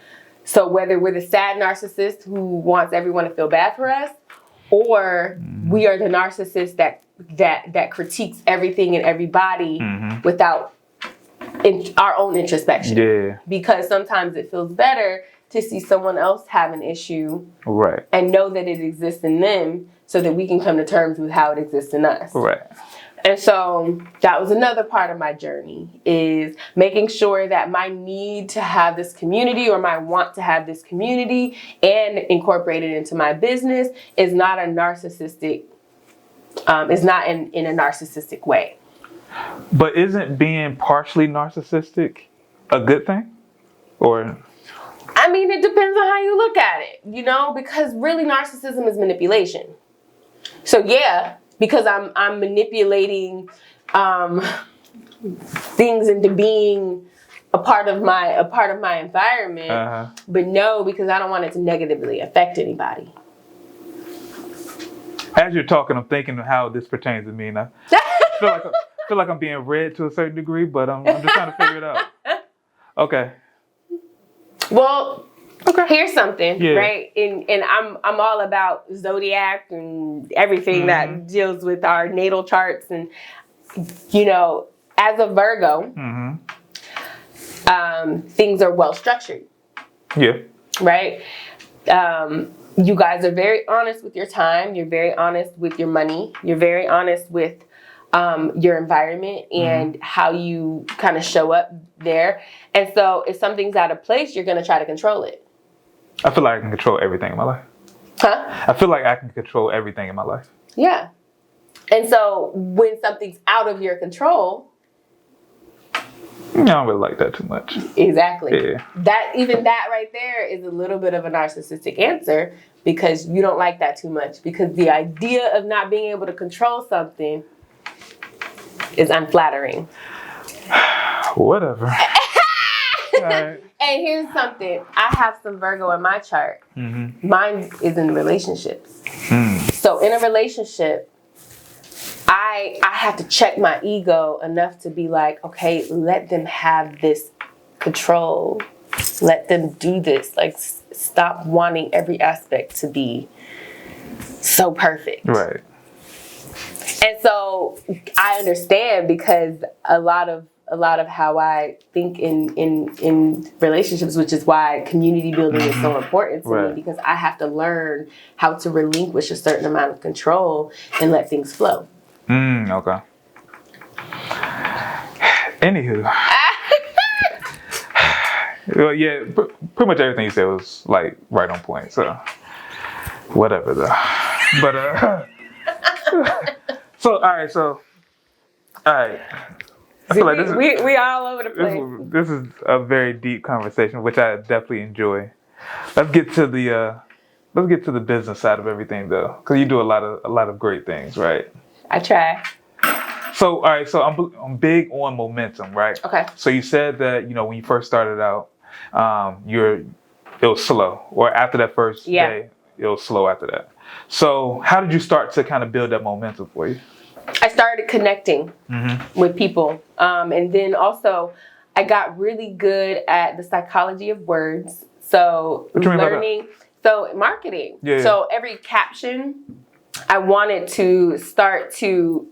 Speaker 2: So whether we're the sad narcissist who wants everyone to feel bad for us, or we are the narcissist that critiques everything and everybody without our own introspection.
Speaker 1: Yeah.
Speaker 2: Because sometimes it feels better to see someone else have an issue,
Speaker 1: right,
Speaker 2: and know that it exists in them, so that we can come to terms with how it exists in us.
Speaker 1: Right.
Speaker 2: And so that was another part of my journey, is making sure that my need to have this community, or my want to have this community and incorporate it into my business, is not a narcissistic, is not in a narcissistic way.
Speaker 1: But isn't being partially narcissistic a good thing? Or...
Speaker 2: I mean, it depends on how you look at it, because really narcissism is manipulation. So yeah, because I'm manipulating things into being a part of my environment, but no, because I don't want it to negatively affect anybody.
Speaker 1: As you're talking, I'm thinking of how this pertains to me, and I feel like I'm being read to a certain degree, but I'm just trying to figure it out. Okay.
Speaker 2: Well, here's something, right? And I'm all about zodiac and everything that deals with our natal charts, and as a Virgo, things are well structured. Yeah. Right. You guys are very honest with your time. You're very honest with your money. You're very honest with your environment and how you kind of show up there. And so if something's out of place, you're going to try to control it.
Speaker 1: I feel like I can control everything in my life. I feel like I can control everything in my life. Yeah.
Speaker 2: And so when something's out of your control,
Speaker 1: I don't really like that too much.
Speaker 2: Exactly. Yeah. That right there is a little bit of a narcissistic answer, because you don't like that too much, because the idea of not being able to control something is unflattering.
Speaker 1: Whatever. Right.
Speaker 2: And here's something. I have some Virgo in my chart. Mine is in relationships. So in a relationship, I have to check my ego enough to be like, okay, let them have this control. Let them do this. Like, stop wanting every aspect to be so perfect.
Speaker 1: Right.
Speaker 2: And so I understand, because a lot of how I think in relationships, which is why community building is so important to me, because I have to learn how to relinquish a certain amount of control and let things flow.
Speaker 1: Okay. Anywho. Well, yeah, pretty much everything you said was like right on point. So, whatever though. But so all right. I feel like this is,
Speaker 2: we all over the place.
Speaker 1: this is a very deep conversation, which I definitely enjoy. Let's get to the business side of everything, though, because you do a lot of great things, right?
Speaker 2: I try.
Speaker 1: So, all right. So I'm big on momentum, right?
Speaker 2: Okay.
Speaker 1: So you said that when you first started out, it was slow, or after that first day, it was slow after that. So how did you start to kind of build that momentum for you?
Speaker 2: I started connecting with people, and then also I got really good at the psychology of words. So learning, so marketing.
Speaker 1: Yeah.
Speaker 2: So every caption, I wanted to start to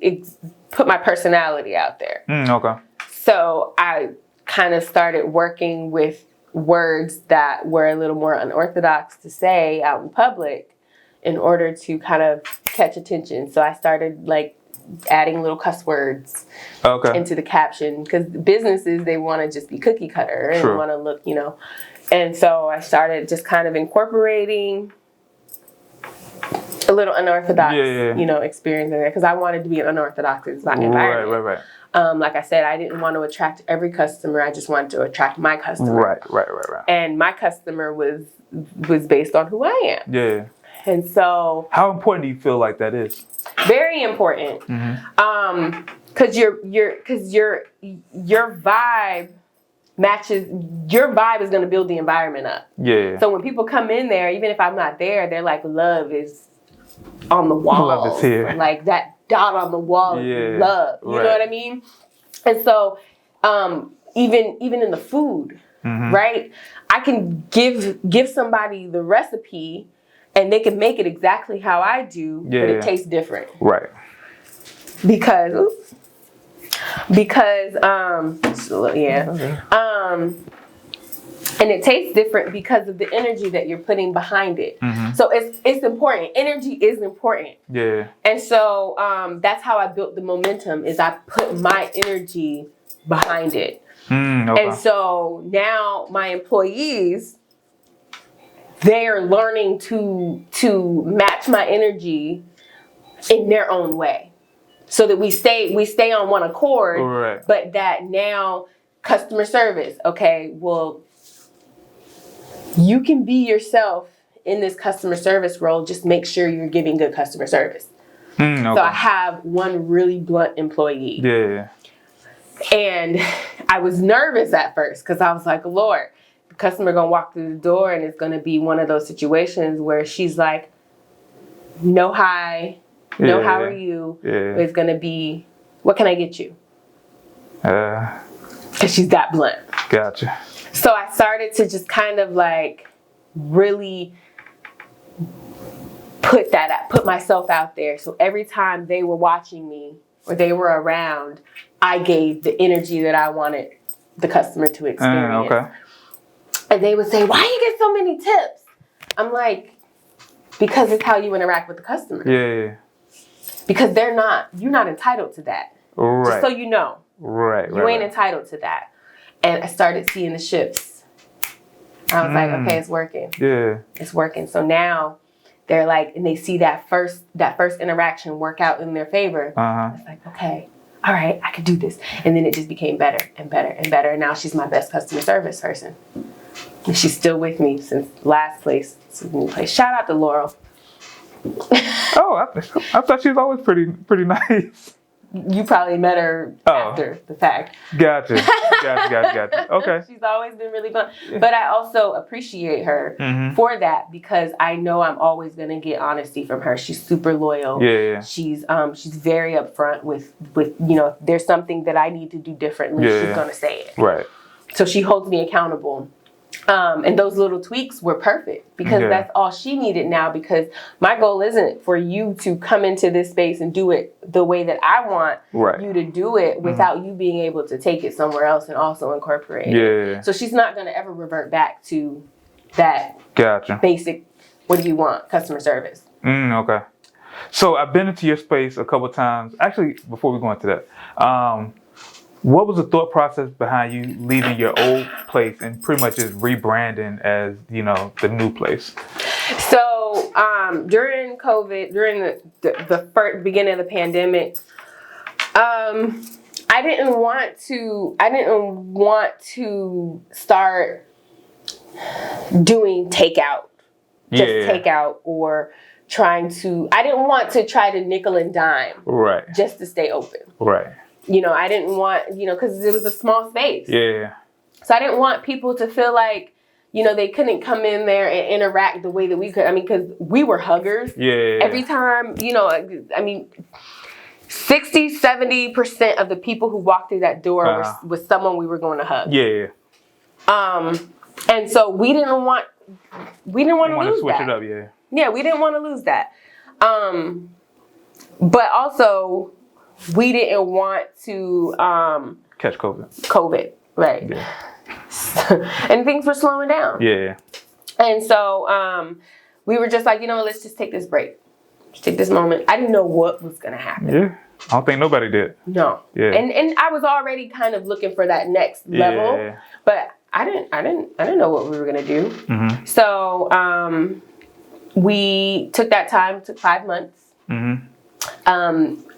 Speaker 2: put my personality out there.
Speaker 1: Okay.
Speaker 2: So I kind of started working with words that were a little more unorthodox to say out in public in order to kind of catch attention. So I started like adding little cuss words into the caption, because businesses, they want to just be cookie cutter and want to look, And so I started just kind of incorporating a little unorthodox, experience in there, because I wanted to be an unorthodox environment.
Speaker 1: Right.
Speaker 2: Like I said, I didn't want to attract every customer. I just wanted to attract my customer.
Speaker 1: Right.
Speaker 2: And my customer was based on who I am.
Speaker 1: Yeah.
Speaker 2: And so,
Speaker 1: how important do you feel like that is?
Speaker 2: Very important. Because your vibe matches. Your vibe is going to build the environment up.
Speaker 1: Yeah.
Speaker 2: So when people come in there, even if I'm not there, they're like, love is on the wall.
Speaker 1: Love is here.
Speaker 2: Like that dot on the wall is love. You know what I mean? And so, even in the food, right? I can give somebody the recipe, and they can make it exactly how I do, but it tastes different.
Speaker 1: Right.
Speaker 2: Because and it tastes different because of the energy that you're putting behind it. So it's important. Energy is important.
Speaker 1: Yeah.
Speaker 2: And so that's how I built the momentum, is I put my energy behind it. And so now my employees, they are learning to match my energy in their own way, so that we stay on one accord.
Speaker 1: Right.
Speaker 2: But that now customer service, okay, well, you can be yourself in this customer service role. Just make sure you're giving good customer service. So I have one really blunt employee.
Speaker 1: Yeah.
Speaker 2: And I was nervous at first, because I was like, Lord, the customer gonna walk through the door, and it's gonna be one of those situations where she's like, no hi, no how are you? It's gonna be, what can I get you? Because she's that blunt.
Speaker 1: Gotcha.
Speaker 2: So I started to just kind of like really put myself out there. So every time they were watching me or they were around, I gave the energy that I wanted the customer to experience. And they would say, why you get so many tips? I'm like, because it's how you interact with the customer.
Speaker 1: Yeah.
Speaker 2: Because you're not entitled to that.
Speaker 1: Right.
Speaker 2: Just so you know.
Speaker 1: Right.
Speaker 2: You ain't entitled to that. And I started seeing the shifts. I was like, okay, it's working.
Speaker 1: Yeah.
Speaker 2: It's working. So now they're like, and they see that first interaction work out in their favor. It's like, okay, all right, I can do this. And then it just became better and better and better. And now she's my best customer service person. And she's still with me since last place. It's a new place. Shout out to Laurel.
Speaker 1: I thought she was always pretty nice.
Speaker 2: You probably met her after the fact.
Speaker 1: Gotcha. Okay.
Speaker 2: She's always been really fun. But I also appreciate her for that, because I know I'm always going to get honesty from her. She's super loyal.
Speaker 1: Yeah.
Speaker 2: She's very upfront with if there's something that I need to do differently, she's going to say it.
Speaker 1: Right.
Speaker 2: So she holds me accountable. And those little tweaks were perfect, because that's all she needed now, because my goal isn't for you to come into this space and do it the way that I want you to do it without you being able to take it somewhere else and also incorporate it. So she's not going to ever revert back to that basic, what do you want, customer service.
Speaker 1: Okay. So I've been into your space a couple times. Actually, before we go into that, what was the thought process behind you leaving your old place and pretty much just rebranding as, the new place?
Speaker 2: So during COVID, during the beginning of the pandemic, I I didn't want to start doing takeout. Just takeout or trying to, I didn't want to try to nickel and dime.
Speaker 1: Right.
Speaker 2: Just to stay open.
Speaker 1: Right.
Speaker 2: You know, I didn't want, because it was a small space.
Speaker 1: Yeah.
Speaker 2: So I didn't want people to feel like, they couldn't come in there and interact the way that we could. I mean, because we were huggers.
Speaker 1: Yeah.
Speaker 2: Every time, 60-70% of the people who walked through that door was someone we were going to hug.
Speaker 1: Yeah.
Speaker 2: And so we didn't want to lose
Speaker 1: switch
Speaker 2: that.
Speaker 1: It up, yeah.
Speaker 2: Yeah, we didn't want to lose that. But also, we didn't want to
Speaker 1: catch COVID.
Speaker 2: COVID, right?
Speaker 1: Yeah.
Speaker 2: And things were slowing down.
Speaker 1: Yeah.
Speaker 2: And so we were just like, let's just take this break. Just take this moment. I didn't know what was gonna happen.
Speaker 1: Yeah. I don't think nobody did.
Speaker 2: No.
Speaker 1: Yeah.
Speaker 2: And I was already kind of looking for that next level.
Speaker 1: Yeah.
Speaker 2: But I didn't know what we were gonna do.
Speaker 1: Mm-hmm.
Speaker 2: So we took that time, took 5 months.
Speaker 1: Mm-hmm.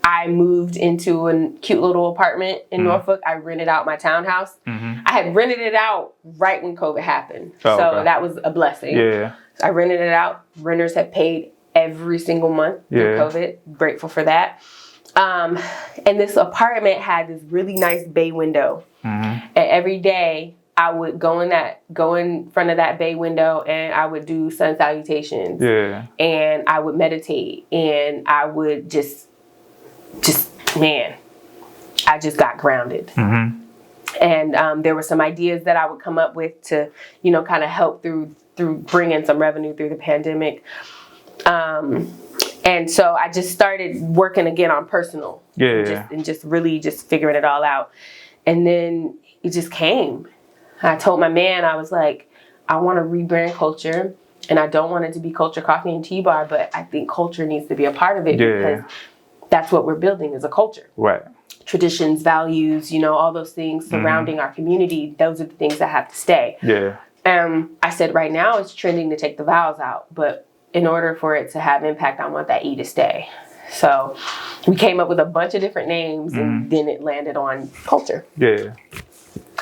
Speaker 2: I moved into a cute little apartment in Norfolk. I rented out my townhouse.
Speaker 1: Mm-hmm.
Speaker 2: I had rented it out right when COVID happened.
Speaker 1: Oh,
Speaker 2: so
Speaker 1: okay.
Speaker 2: that was a blessing.
Speaker 1: Yeah.
Speaker 2: So I rented it out. Renters have paid every single month through COVID. Grateful for that. And this apartment had this really nice bay window.
Speaker 1: Mm-hmm.
Speaker 2: And every day I would go in front of that bay window and I would do sun salutations.
Speaker 1: Yeah.
Speaker 2: And I would meditate and I would I just got grounded.
Speaker 1: Mm-hmm.
Speaker 2: And there were some ideas that I would come up with to, kind of help through bringing some revenue through the pandemic. And so I just started working again on personal. And just really figuring it all out. And then it just came. I told my man, I was like, I want to rebrand culture. And I don't want it to be culture, coffee, and tea bar, but I think culture needs to be a part of it because that's what we're building is a culture.
Speaker 1: Right.
Speaker 2: Traditions, values, all those things surrounding our community, those are the things that have to stay.
Speaker 1: Yeah.
Speaker 2: I said right now it's trending to take the vowels out, but in order for it to have impact, I want that E to stay. So we came up with a bunch of different names and then it landed on culture.
Speaker 1: Yeah.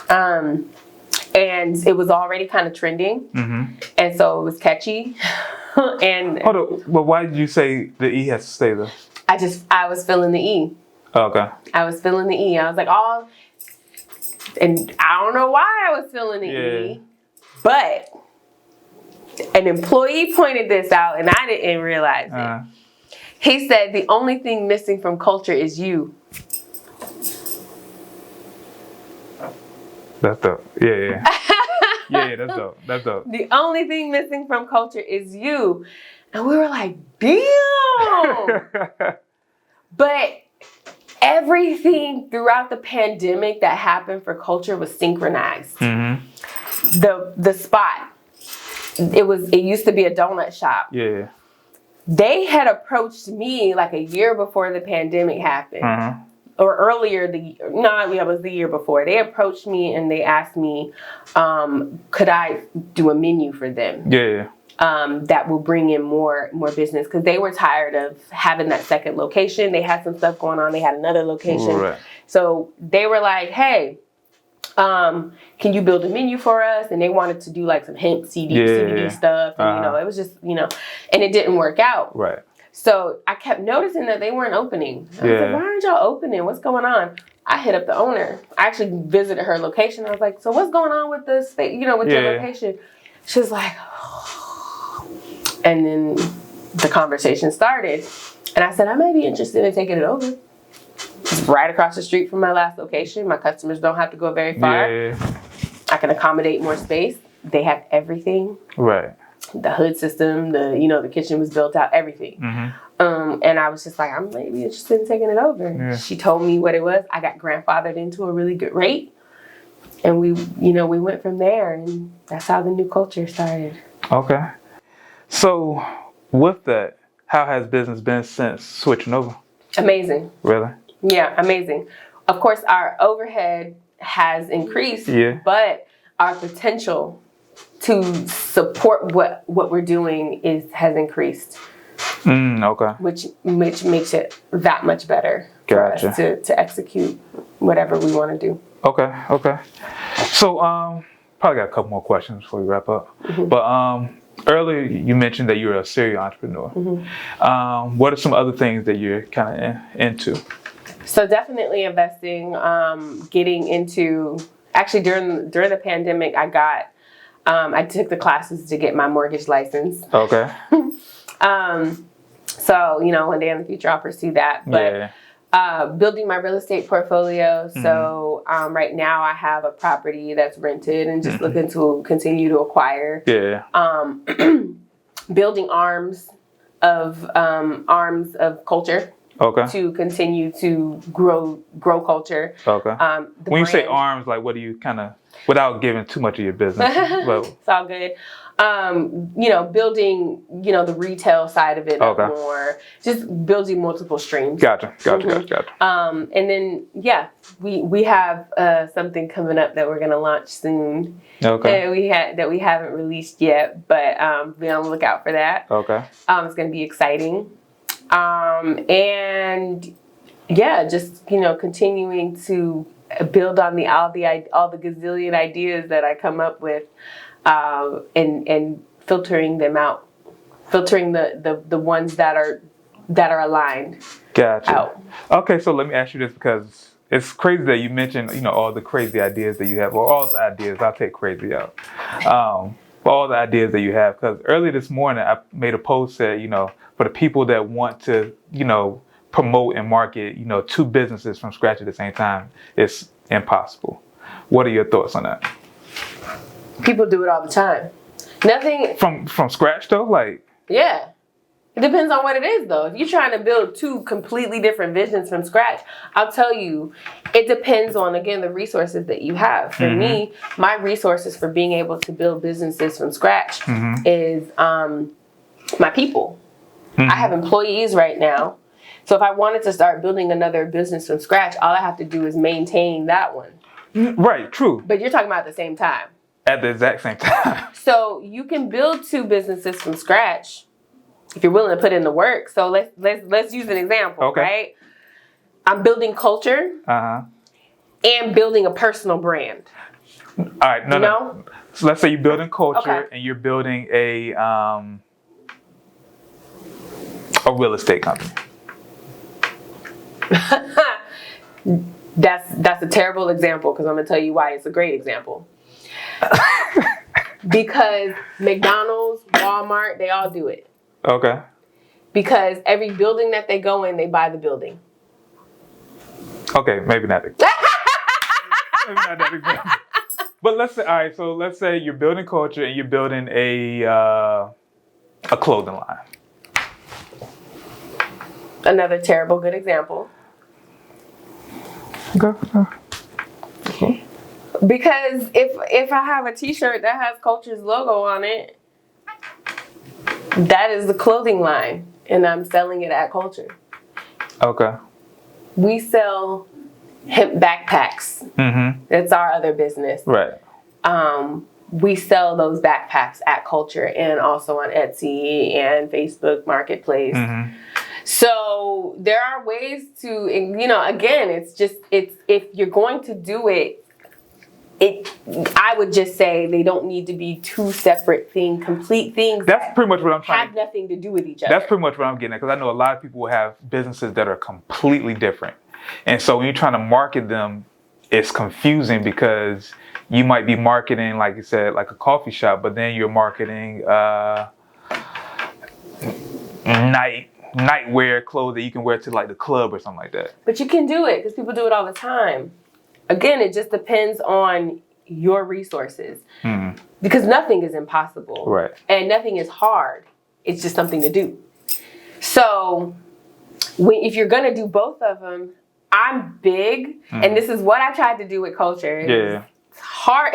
Speaker 2: And it was already kind of trending.
Speaker 1: Mm-hmm.
Speaker 2: And so it was catchy. And
Speaker 1: hold on, but why did you say the E has to stay though?
Speaker 2: I was feeling the E.
Speaker 1: Oh, okay.
Speaker 2: I was feeling the E. I was like, and I don't know why I was feeling the E, but an employee pointed this out and I didn't realize it. He said, the only thing missing from culture is you.
Speaker 1: That's dope. Yeah. Yeah, that's dope. That's dope.
Speaker 2: The only thing missing from culture is you. And we were like, damn. But everything throughout the pandemic that happened for culture was synchronized.
Speaker 1: Mm-hmm.
Speaker 2: The spot, it used to be a donut shop.
Speaker 1: Yeah.
Speaker 2: They had approached me like a year before the pandemic happened. Or earlier, it was the year before. They approached me and they asked me, could I do a menu for them?
Speaker 1: Yeah.
Speaker 2: That will bring in more business because they were tired of having that second location. They had some stuff going on. They had another location.
Speaker 1: Right.
Speaker 2: So they were like, hey, can you build a menu for us? And they wanted to do like some hemp CBD stuff. And, it was just, and it didn't work out.
Speaker 1: Right.
Speaker 2: So I kept noticing that they weren't opening. I was like, why aren't y'all opening? What's going on? I hit up the owner. I actually visited her location. I was like, so what's going on with this, with your location? She was like, and then the conversation started. And I said, I may be interested in taking it over. It's right across the street from my last location. My customers don't have to go very far.
Speaker 1: Yeah.
Speaker 2: I can accommodate more space. They have everything.
Speaker 1: Right.
Speaker 2: The hood system, the kitchen was built out, everything.
Speaker 1: Mm-hmm.
Speaker 2: And I was just like, I'm maybe interested in taking it over.
Speaker 1: Yeah.
Speaker 2: She told me what it was. I got grandfathered into a really good rate. And we went from there, and that's how the new culture started.
Speaker 1: Okay. So with that, how has business been since switching over?
Speaker 2: Amazing.
Speaker 1: Really?
Speaker 2: Yeah, amazing. Of course, our overhead has increased, but our potential to support what we're doing has increased.
Speaker 1: Okay.
Speaker 2: which makes it that much better
Speaker 1: Gotcha.
Speaker 2: for us to execute whatever we want to do.
Speaker 1: Okay. So, probably got a couple more questions before we wrap up. But earlier you mentioned that you're a serial entrepreneur. What are some other things that you're kind of into?
Speaker 2: So definitely investing, getting into, actually during the pandemic, I took the classes to get my mortgage license.
Speaker 1: Okay.
Speaker 2: So, one day in the future I'll pursue that. But building my real estate portfolio. So right now I have a property that's rented and just looking to continue to acquire. Building arms of culture.
Speaker 1: Okay.
Speaker 2: To continue to grow culture.
Speaker 1: Okay. When you say arms, like what do you without giving too much of your business?
Speaker 2: It's all good. Building, the retail side of it more, just building multiple streams.
Speaker 1: Gotcha.
Speaker 2: And then, we have something coming up that we're going to launch soon.
Speaker 1: Okay.
Speaker 2: That we haven't released yet, but be on the lookout for that.
Speaker 1: Okay.
Speaker 2: It's going to be exciting. And just, continuing to build on all the gazillion ideas that I come up with, and filtering them out, filtering the ones that are aligned.
Speaker 1: Gotcha.
Speaker 2: Out.
Speaker 1: Okay, so let me ask you this, because it's crazy that you mentioned, all the crazy ideas that you have, or all the ideas. I'll take crazy out. All the ideas that you have, because earlier this morning I made a post that, for the people that want to, promote and market, 2 businesses from scratch at the same time, it's impossible. What are your thoughts on that?
Speaker 2: People do it all the time. Nothing
Speaker 1: from scratch though, like.
Speaker 2: Yeah. It depends on what it is though. If you're trying to build 2 completely different visions from scratch, I'll tell you, it depends on, again, the resources that you have. For me, my resources for being able to build businesses from scratch is my people. I have employees right now. So if I wanted to start building another business from scratch, all I have to do is maintain that one.
Speaker 1: Right, true.
Speaker 2: But you're talking about at the same time.
Speaker 1: At the exact same time.
Speaker 2: So you can build 2 businesses from scratch if you're willing to put in the work. So let's use an example, right? I'm building culture and building a personal brand.
Speaker 1: All right, no. So let's say you're building culture and you're building a real estate company.
Speaker 2: That's a terrible example, because I'm gonna tell you why it's a great example. Because McDonald's, Walmart, they all do it.
Speaker 1: Okay.
Speaker 2: Because every building that they go in, they buy the building.
Speaker 1: Okay, maybe not. Maybe not that example. But let's say you're building culture and you're building a clothing line.
Speaker 2: Another terrible good example.
Speaker 1: Okay.
Speaker 2: Because if I have a t-shirt that has Culture's logo on it, that is the clothing line, and I'm selling it at Culture.
Speaker 1: Okay.
Speaker 2: We sell hemp backpacks. That's our other business.
Speaker 1: Right.
Speaker 2: We sell those backpacks at Culture and also on Etsy and Facebook Marketplace. So there are ways to, again, it's if you're going to do it, I would just say they don't need to be 2 separate complete things.
Speaker 1: That's pretty much what I'm trying.
Speaker 2: Have nothing to do with each other.
Speaker 1: That's pretty much what I'm getting at, because I know a lot of people have businesses that are completely different, and so when you're trying to market them, it's confusing because you might be marketing, like you said, like a coffee shop, but then you're marketing nightwear clothes that you can wear to like the club or something like that.
Speaker 2: But you can do it because people do it all the time. Again, it just depends on your resources. Because nothing is impossible.
Speaker 1: Right.
Speaker 2: And nothing is hard. It's just something to do. So if you're going to do both of them, I'm big. And this is what I tried to do with Culture. It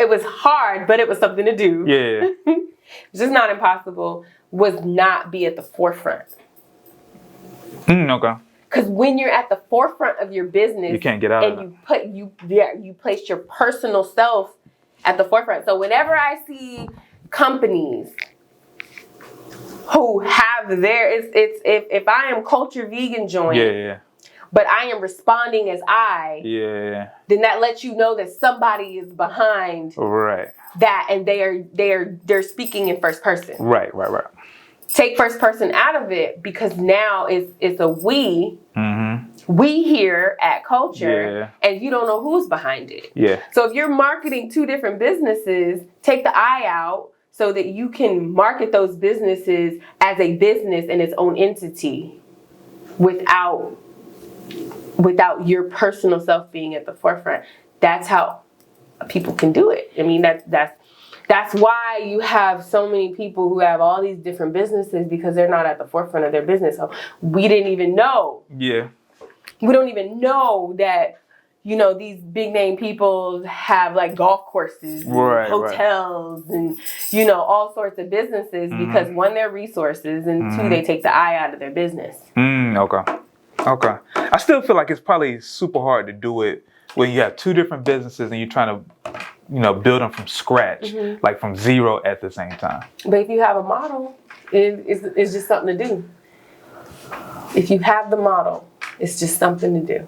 Speaker 2: was hard, but it was something to do. It's just not impossible. Was not be at the forefront.
Speaker 1: Okay.
Speaker 2: Because when you're at the forefront of your business,
Speaker 1: you can't get out of it.
Speaker 2: You place your personal self at the forefront. So whenever I see companies who have their, if I am CLTRE Vegan Joint,
Speaker 1: Yeah.
Speaker 2: but I am responding as I,
Speaker 1: Yeah.
Speaker 2: then that lets you know that somebody is behind
Speaker 1: Right.
Speaker 2: that, and they're speaking in first person.
Speaker 1: Right.
Speaker 2: Take first person out of it, because now it's a we.
Speaker 1: Mm-hmm.
Speaker 2: We here at CLTRE,
Speaker 1: Yeah.
Speaker 2: and you don't know who's behind it.
Speaker 1: Yeah.
Speaker 2: So if you're marketing two different businesses, take the I out so that you can market those businesses as a business in its own entity without your personal self being at the forefront. That's how people can do it. I mean, that's why you have so many people who have all these different businesses, because they're not at the forefront of their business. So we didn't even know.
Speaker 1: Yeah.
Speaker 2: We don't even know that, you know, these big name people have like golf courses, and hotels, and, you know, all sorts of businesses, because one, they're resources, and two, they take the I out of their business.
Speaker 1: Okay. I still feel like it's probably super hard to do it when you have two different businesses and you're trying to, you know, build them from scratch, like from zero at the same time.
Speaker 2: But if you have a model, it's just something to do. If you have the model, it's just something to do.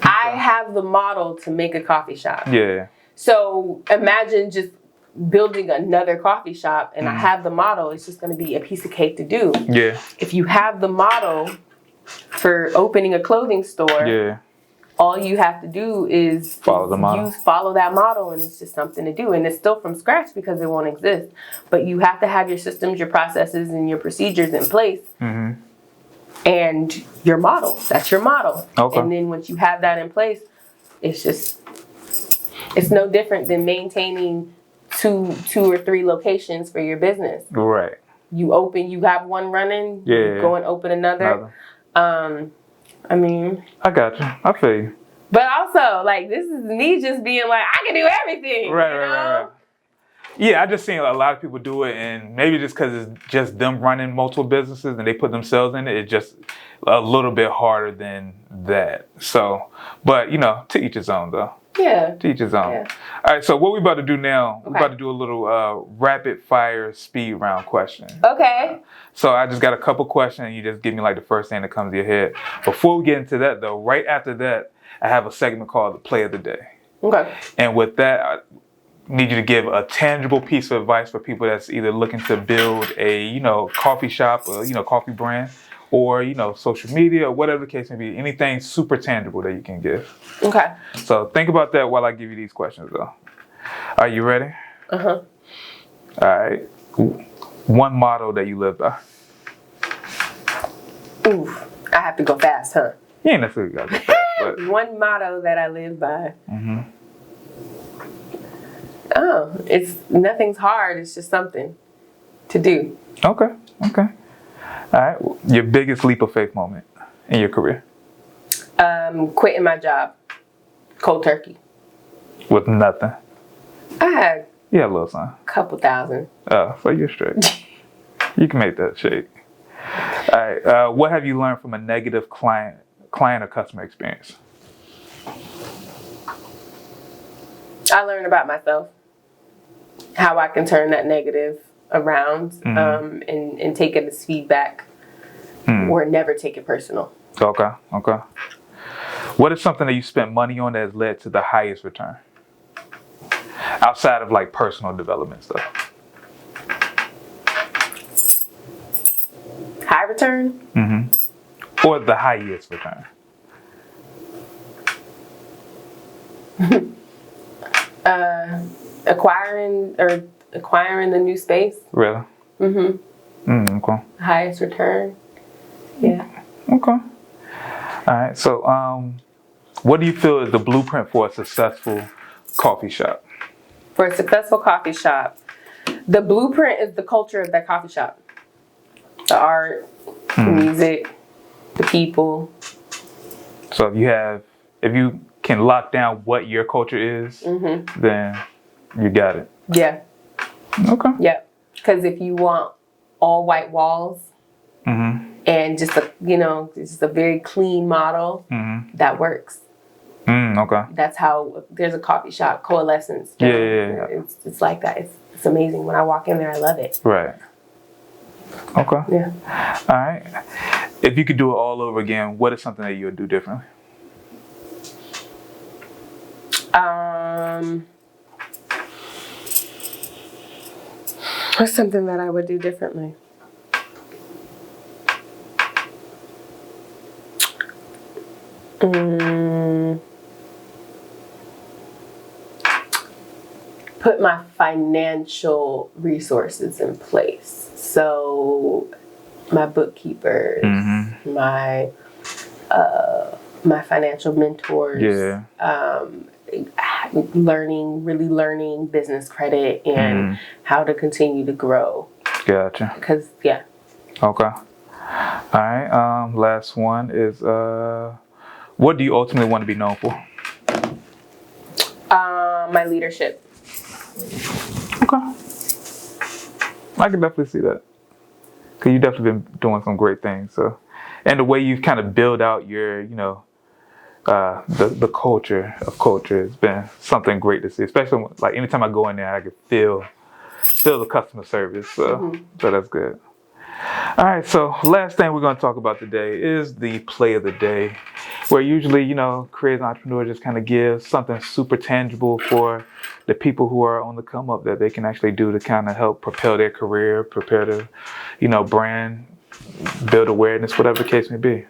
Speaker 2: I have the model to make a coffee shop.
Speaker 1: Yeah.
Speaker 2: So imagine just building another coffee shop, and I have the model. It's just going to be a piece of cake to do.
Speaker 1: Yeah.
Speaker 2: If you have the model for opening a clothing store, all you have to do is
Speaker 1: follow the model.
Speaker 2: Follow that model, and it's just something to do. And it's still from scratch because it won't exist. But you have to have your systems, your processes, and your procedures in place. And your model. That's your model.
Speaker 1: Okay.
Speaker 2: And then once you have that in place, it's no different than maintaining two or three locations for your business.
Speaker 1: Right.
Speaker 2: You have one running, you go and open another. I mean,
Speaker 1: I got you. I feel you.
Speaker 2: But also, like, this is me just being like, I can do everything. Right.
Speaker 1: Yeah, I just seen a lot of people do it, and maybe just because it's just them running multiple businesses and they put themselves in it, it's just a little bit harder than that. So, but, you know, to each his own, though.
Speaker 2: Yeah.
Speaker 1: To each his own. Yeah. All right, so what we about to do now, we're about to do a little rapid fire speed round question.
Speaker 2: Okay.
Speaker 1: So I just got a couple questions, and you just give me like the first thing that comes to your head. Before we get into that, though, right after that, I have a segment called the Play of the Day.
Speaker 2: Okay.
Speaker 1: And with that, I need you to give a tangible piece of advice for people that's either looking to build a, you know, coffee shop, or, you know, coffee brand, or, you know, social media, or whatever the case may be. Anything super tangible that you can give.
Speaker 2: Okay.
Speaker 1: So think about that while I give you these questions, though. Are you ready?
Speaker 2: Uh-huh.
Speaker 1: All right. One motto that you live by.
Speaker 2: Ooh, I have to go fast, huh?
Speaker 1: You ain't necessarily got to go fast, but...
Speaker 2: One motto that I live by. Oh, it's nothing's hard. It's just something to do.
Speaker 1: Okay. All right. Your biggest leap of faith moment in your career?
Speaker 2: Quitting my job. Cold turkey.
Speaker 1: With nothing?
Speaker 2: I had
Speaker 1: a little something.
Speaker 2: Couple thousand.
Speaker 1: Oh, so you're straight. You can make that shake. All right. What have you learned from a negative client or customer experience?
Speaker 2: I learned about myself. How I can turn that negative around, and take it as feedback, or never take it personal.
Speaker 1: Okay. What is something that you spent money on that has led to the highest return? Outside of like personal development stuff.
Speaker 2: High return?
Speaker 1: Or the highest return.
Speaker 2: Acquiring the new space.
Speaker 1: Really? Okay.
Speaker 2: Highest return. Yeah.
Speaker 1: Okay. All right. So, what do you feel is the blueprint for a successful coffee shop?
Speaker 2: For a successful coffee shop, the blueprint is the culture of that coffee shop. The art, the music, the people.
Speaker 1: So if you can lock down what your culture is, then you got it.
Speaker 2: Yeah.
Speaker 1: Okay.
Speaker 2: Yeah. Because if you want all white walls and just a very clean model, that works.
Speaker 1: Okay.
Speaker 2: That's how there's a coffee shop, Coalescence.
Speaker 1: Yeah.
Speaker 2: It's like that. It's amazing. When I walk in there, I love it.
Speaker 1: Right. Okay.
Speaker 2: Yeah.
Speaker 1: All right. If you could do it all over again, what is something that you would do differently?
Speaker 2: What's something that I would do differently? Put my financial resources in place. So my bookkeepers, my financial mentors, really learning business credit and how to continue to grow.
Speaker 1: Gotcha.
Speaker 2: Because, yeah.
Speaker 1: Okay. All right. Last one is, what do you ultimately want to be known for?
Speaker 2: My leadership.
Speaker 1: Okay. I can definitely see that. Because you've definitely been doing some great things. So, and the way you've kind of build out your, the culture of culture has been something great to see. Especially like anytime I go in there, I can feel the customer service. So that's good. All right, so last thing we're going to talk about today is the play of the day, where usually, creative entrepreneurs just kind of give something super tangible for the people who are on the come up that they can actually do to kind of help propel their career, prepare the, brand, build awareness, whatever the case may be.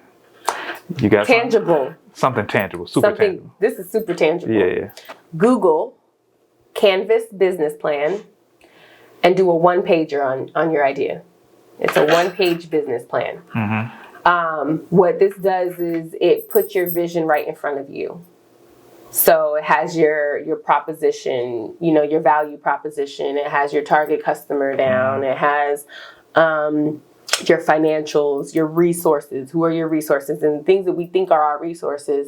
Speaker 1: You got
Speaker 2: tangible.
Speaker 1: Something tangible, super tangible.
Speaker 2: This is super tangible.
Speaker 1: Yeah.
Speaker 2: Google Canvas business plan and do a one-pager on your idea. It's a one-page business plan. What this does is it puts your vision right in front of you. So it has your proposition, your value proposition. It has your target customer down. It has your financials, your resources. Who are your resources? And things that we think are our resources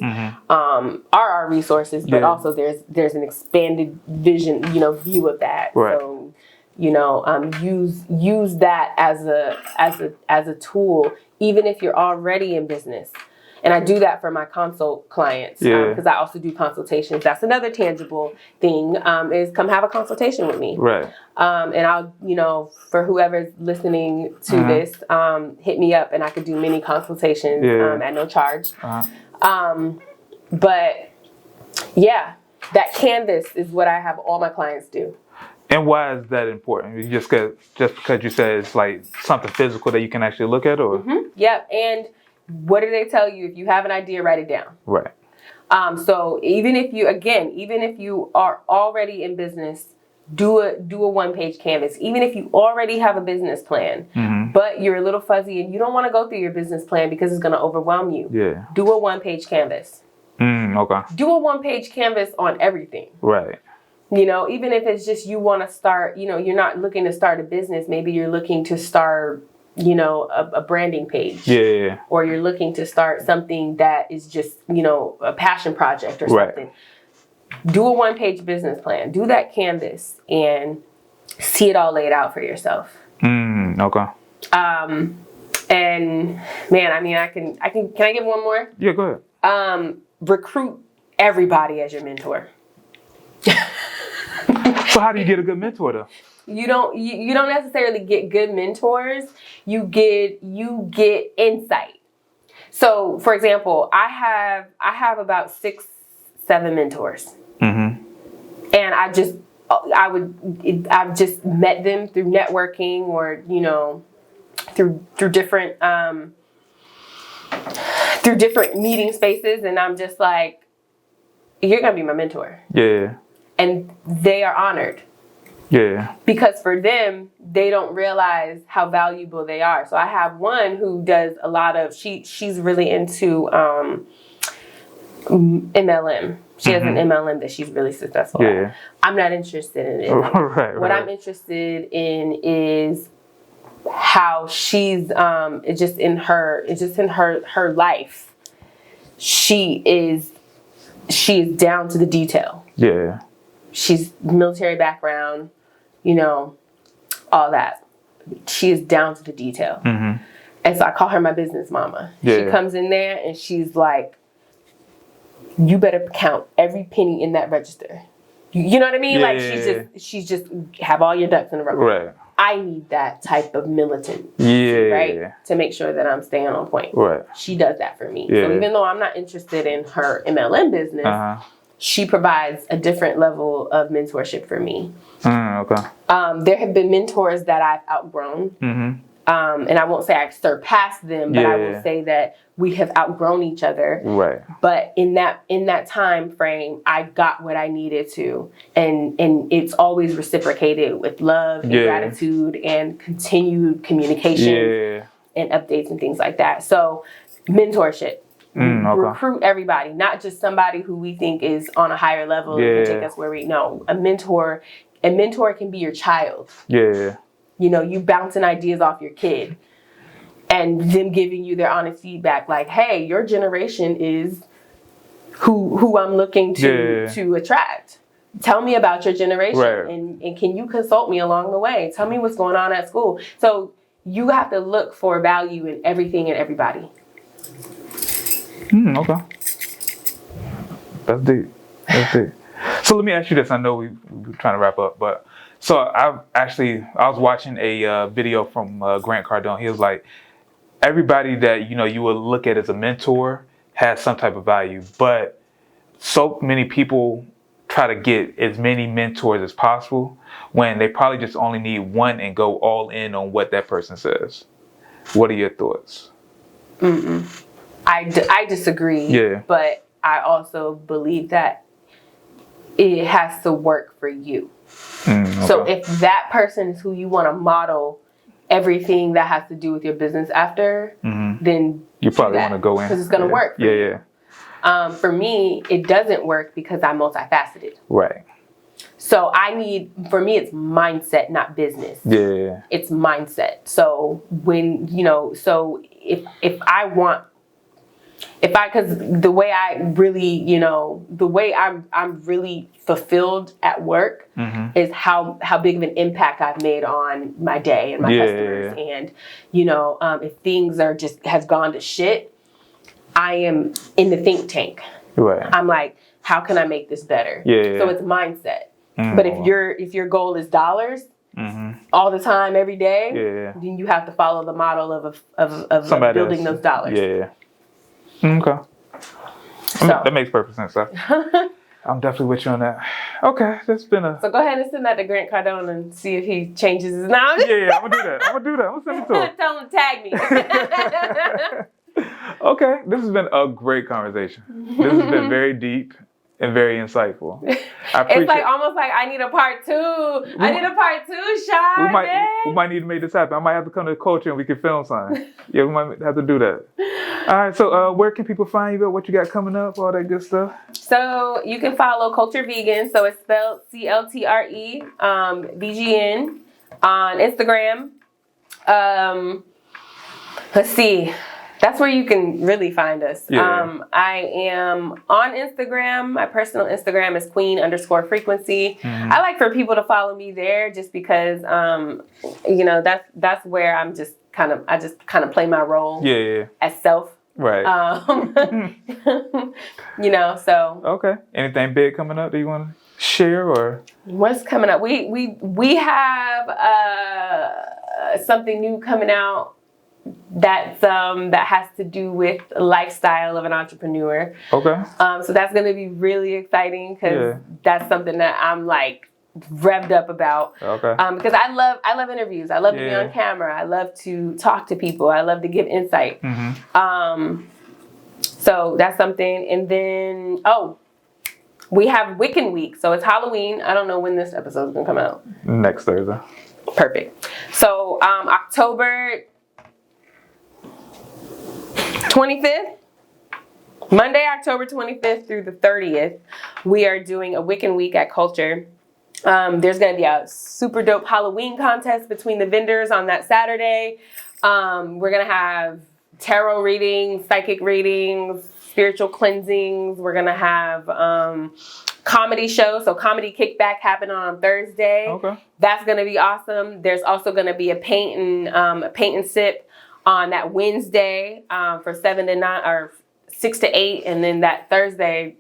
Speaker 2: are our resources. But also there's an expanded vision, view of that.
Speaker 1: Right.
Speaker 2: So use that as a tool, even if you're already in business. And I do that for my consult clients because I also do consultations. That's another tangible thing is come have a consultation with me.
Speaker 1: Right.
Speaker 2: And I'll, for whoever's listening to this, hit me up and I could do many consultations at no charge. But yeah, that canvas is what I have all my clients do.
Speaker 1: And why is that important? Just because you said it's like something physical that you can actually look at, or?
Speaker 2: Yep. And what do they tell you? If you have an idea, write it down.
Speaker 1: Right.
Speaker 2: So even if you are already in business, do a one-page canvas. Even if you already have a business plan, but you're a little fuzzy and you don't want to go through your business plan because it's going to overwhelm you.
Speaker 1: Yeah.
Speaker 2: Do a one-page canvas.
Speaker 1: Okay.
Speaker 2: Do a one-page canvas on everything.
Speaker 1: Right.
Speaker 2: Even if it's just you want to start, you're not looking to start a business. Maybe you're looking to start, a branding page.
Speaker 1: Yeah.
Speaker 2: Or you're looking to start something that is just, a passion project or something. Right. Do a one-page business plan. Do that canvas and see it all laid out for yourself.
Speaker 1: Okay.
Speaker 2: And man, can I give one more?
Speaker 1: Yeah, go ahead.
Speaker 2: Recruit everybody as your mentor.
Speaker 1: So how do you get a good mentor though?
Speaker 2: You don't necessarily get good mentors. You get insight. So for example, I have about 6-7 mentors. And I've just met them through networking or, through different meeting spaces. And I'm just like, you're going to be my mentor.
Speaker 1: Yeah.
Speaker 2: And they are honored.
Speaker 1: Yeah. Because
Speaker 2: for them, they don't realize how valuable they are. So I have one who does a lot of, she's really into MLM. She has an MLM that she's really successful at. I'm not interested in it. What I'm interested in is how she's it's just in her life. She is down to the detail.
Speaker 1: Yeah.
Speaker 2: She's military background, all that. She is down to the detail. And so I call her my business mama. She comes in there and she's like, you better count every penny in that register. You know what I mean? She's just have all your ducks in a row.
Speaker 1: Right.
Speaker 2: I need that type of militant, right? To make sure that I'm staying on point.
Speaker 1: Right.
Speaker 2: She does that for me.
Speaker 1: Yeah.
Speaker 2: So even though I'm not interested in her MLM business, she provides a different level of mentorship for me.
Speaker 1: Okay.
Speaker 2: There have been mentors that I've outgrown. And I won't say I've surpassed them, but I will say that we have outgrown each other.
Speaker 1: Right.
Speaker 2: But in that time frame, I got what I needed to, and it's always reciprocated with love and gratitude and continued communication and updates and things like that. So, mentorship. Recruit everybody, not just somebody who we think is on a higher level and can take us where we know. A mentor can be your child. You know, you bouncing ideas off your kid and them giving you their honest feedback like, hey, your generation is who I'm looking to attract. Tell me about your generation and can you consult me along the way? Tell me what's going on at school. So you have to look for value in everything and everybody.
Speaker 1: Okay. That's deep. So let me ask you this. I know we're trying to wrap up, but so I was watching a video from Grant Cardone. He was like, everybody that you would look at as a mentor has some type of value, but so many people try to get as many mentors as possible when they probably just only need one and go all in on what that person says. What are your thoughts?
Speaker 2: I disagree, but I also believe that it has to work for you. Okay. So if that person is who you want to model everything that has to do with your business after, then you probably want to go in because it's going to work. For you. For me, it doesn't work because I'm multifaceted. Right. So for me, it's mindset, not business. It's mindset. So when, so if because the way I really, the way I'm really fulfilled at work is how big of an impact I've made on my day and my customers. And, if things has gone to shit, I am in the think tank. Right. I'm like, how can I make this better? So it's mindset. But if your goal is dollars, all the time, every day, then you have to follow the model of building those dollars.
Speaker 1: Okay. That makes perfect sense. I'm definitely with you on that. Okay, that's been
Speaker 2: So go ahead and send that to Grant Cardone and see if he changes his name.
Speaker 1: I'm gonna do that. I'm gonna send it to him.
Speaker 2: Tell him to tag me.
Speaker 1: Okay, this has been a great conversation. This has been very deep and very insightful.
Speaker 2: It's like almost like I need a part two. I need a part two, Sean.
Speaker 1: We might need to make this happen. I might have to come to Culture and we can film something. Yeah, we might have to do that. All right, so where can people find you? What you got coming up? All that good stuff. So you can follow CLTRE Vegan. So it's spelled CLTRE VGN on Instagram. Let's see. That's where you can really find us. I am on Instagram. My personal Instagram is Queen_frequency. I like for people to follow me there just because, that's where I just kind of play my role as self. Right. So. Okay. Anything big coming up that you want to share or? What's coming up? We have something new coming out. That has to do with the lifestyle of an entrepreneur. Okay. So that's going to be really exciting because that's something that I'm like revved up about. Okay. Because I love interviews. I love to be on camera. I love to talk to people. I love to give insight. So that's something. And then we have Wiccan Week. So it's Halloween. I don't know when this episode is going to come out. Next Thursday. Perfect. So October 25th, Monday, October 25th through the 30th, we are doing a Wiccan Week at Culture. There's going to be a super dope Halloween contest between the vendors on that Saturday. We're going to have tarot readings, psychic readings, spiritual cleansings. We're going to have comedy shows. So comedy kickback happening on Thursday. Okay. That's going to be awesome. There's also going to be a paint and sip on that Wednesday from 7 to 9 or 6 to 8, and then that Thursday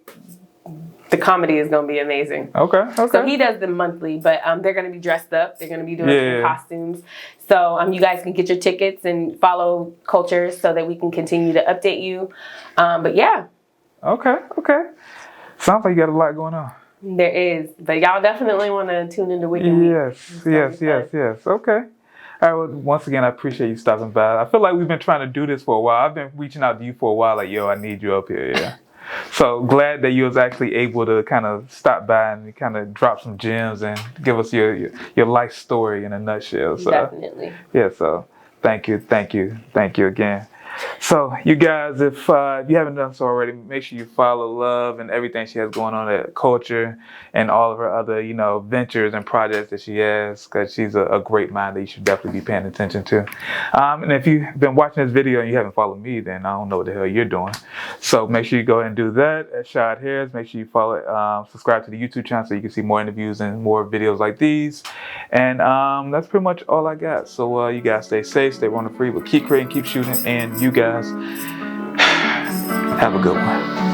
Speaker 2: the comedy is going to be amazing.
Speaker 1: Okay.
Speaker 2: So he does them monthly, but they're going to be dressed up. They're going to be doing some costumes. So you guys can get your tickets and follow Culture so that we can continue to update you. But yeah.
Speaker 1: Okay. Sounds like you got a lot going on.
Speaker 2: There is, but y'all definitely want to tune into Wicked Week.
Speaker 1: Yes. Okay. All right. Well, once again, I appreciate you stopping by. I feel like we've been trying to do this for a while. I've been reaching out to you for a while, like, yo, I need you up here. Yeah. So glad that you was actually able to kind of stop by and kind of drop some gems and give us your life story in a nutshell. So,
Speaker 2: definitely.
Speaker 1: Yeah. So thank you again. So you guys, if you haven't done so already, make sure you follow Love and everything she has going on at Culture and all of her other, ventures and projects that she has, because she's a great mind that you should definitely be paying attention to. And if you've been watching this video and you haven't followed me, then I don't know what the hell you're doing. So make sure you go ahead and do that at Shad Harris. Make sure you follow, subscribe to the YouTube channel so you can see more interviews and more videos like these. And that's pretty much all I got. So you guys stay safe, stay running free, but keep creating, keep shooting, and you guys have a good one.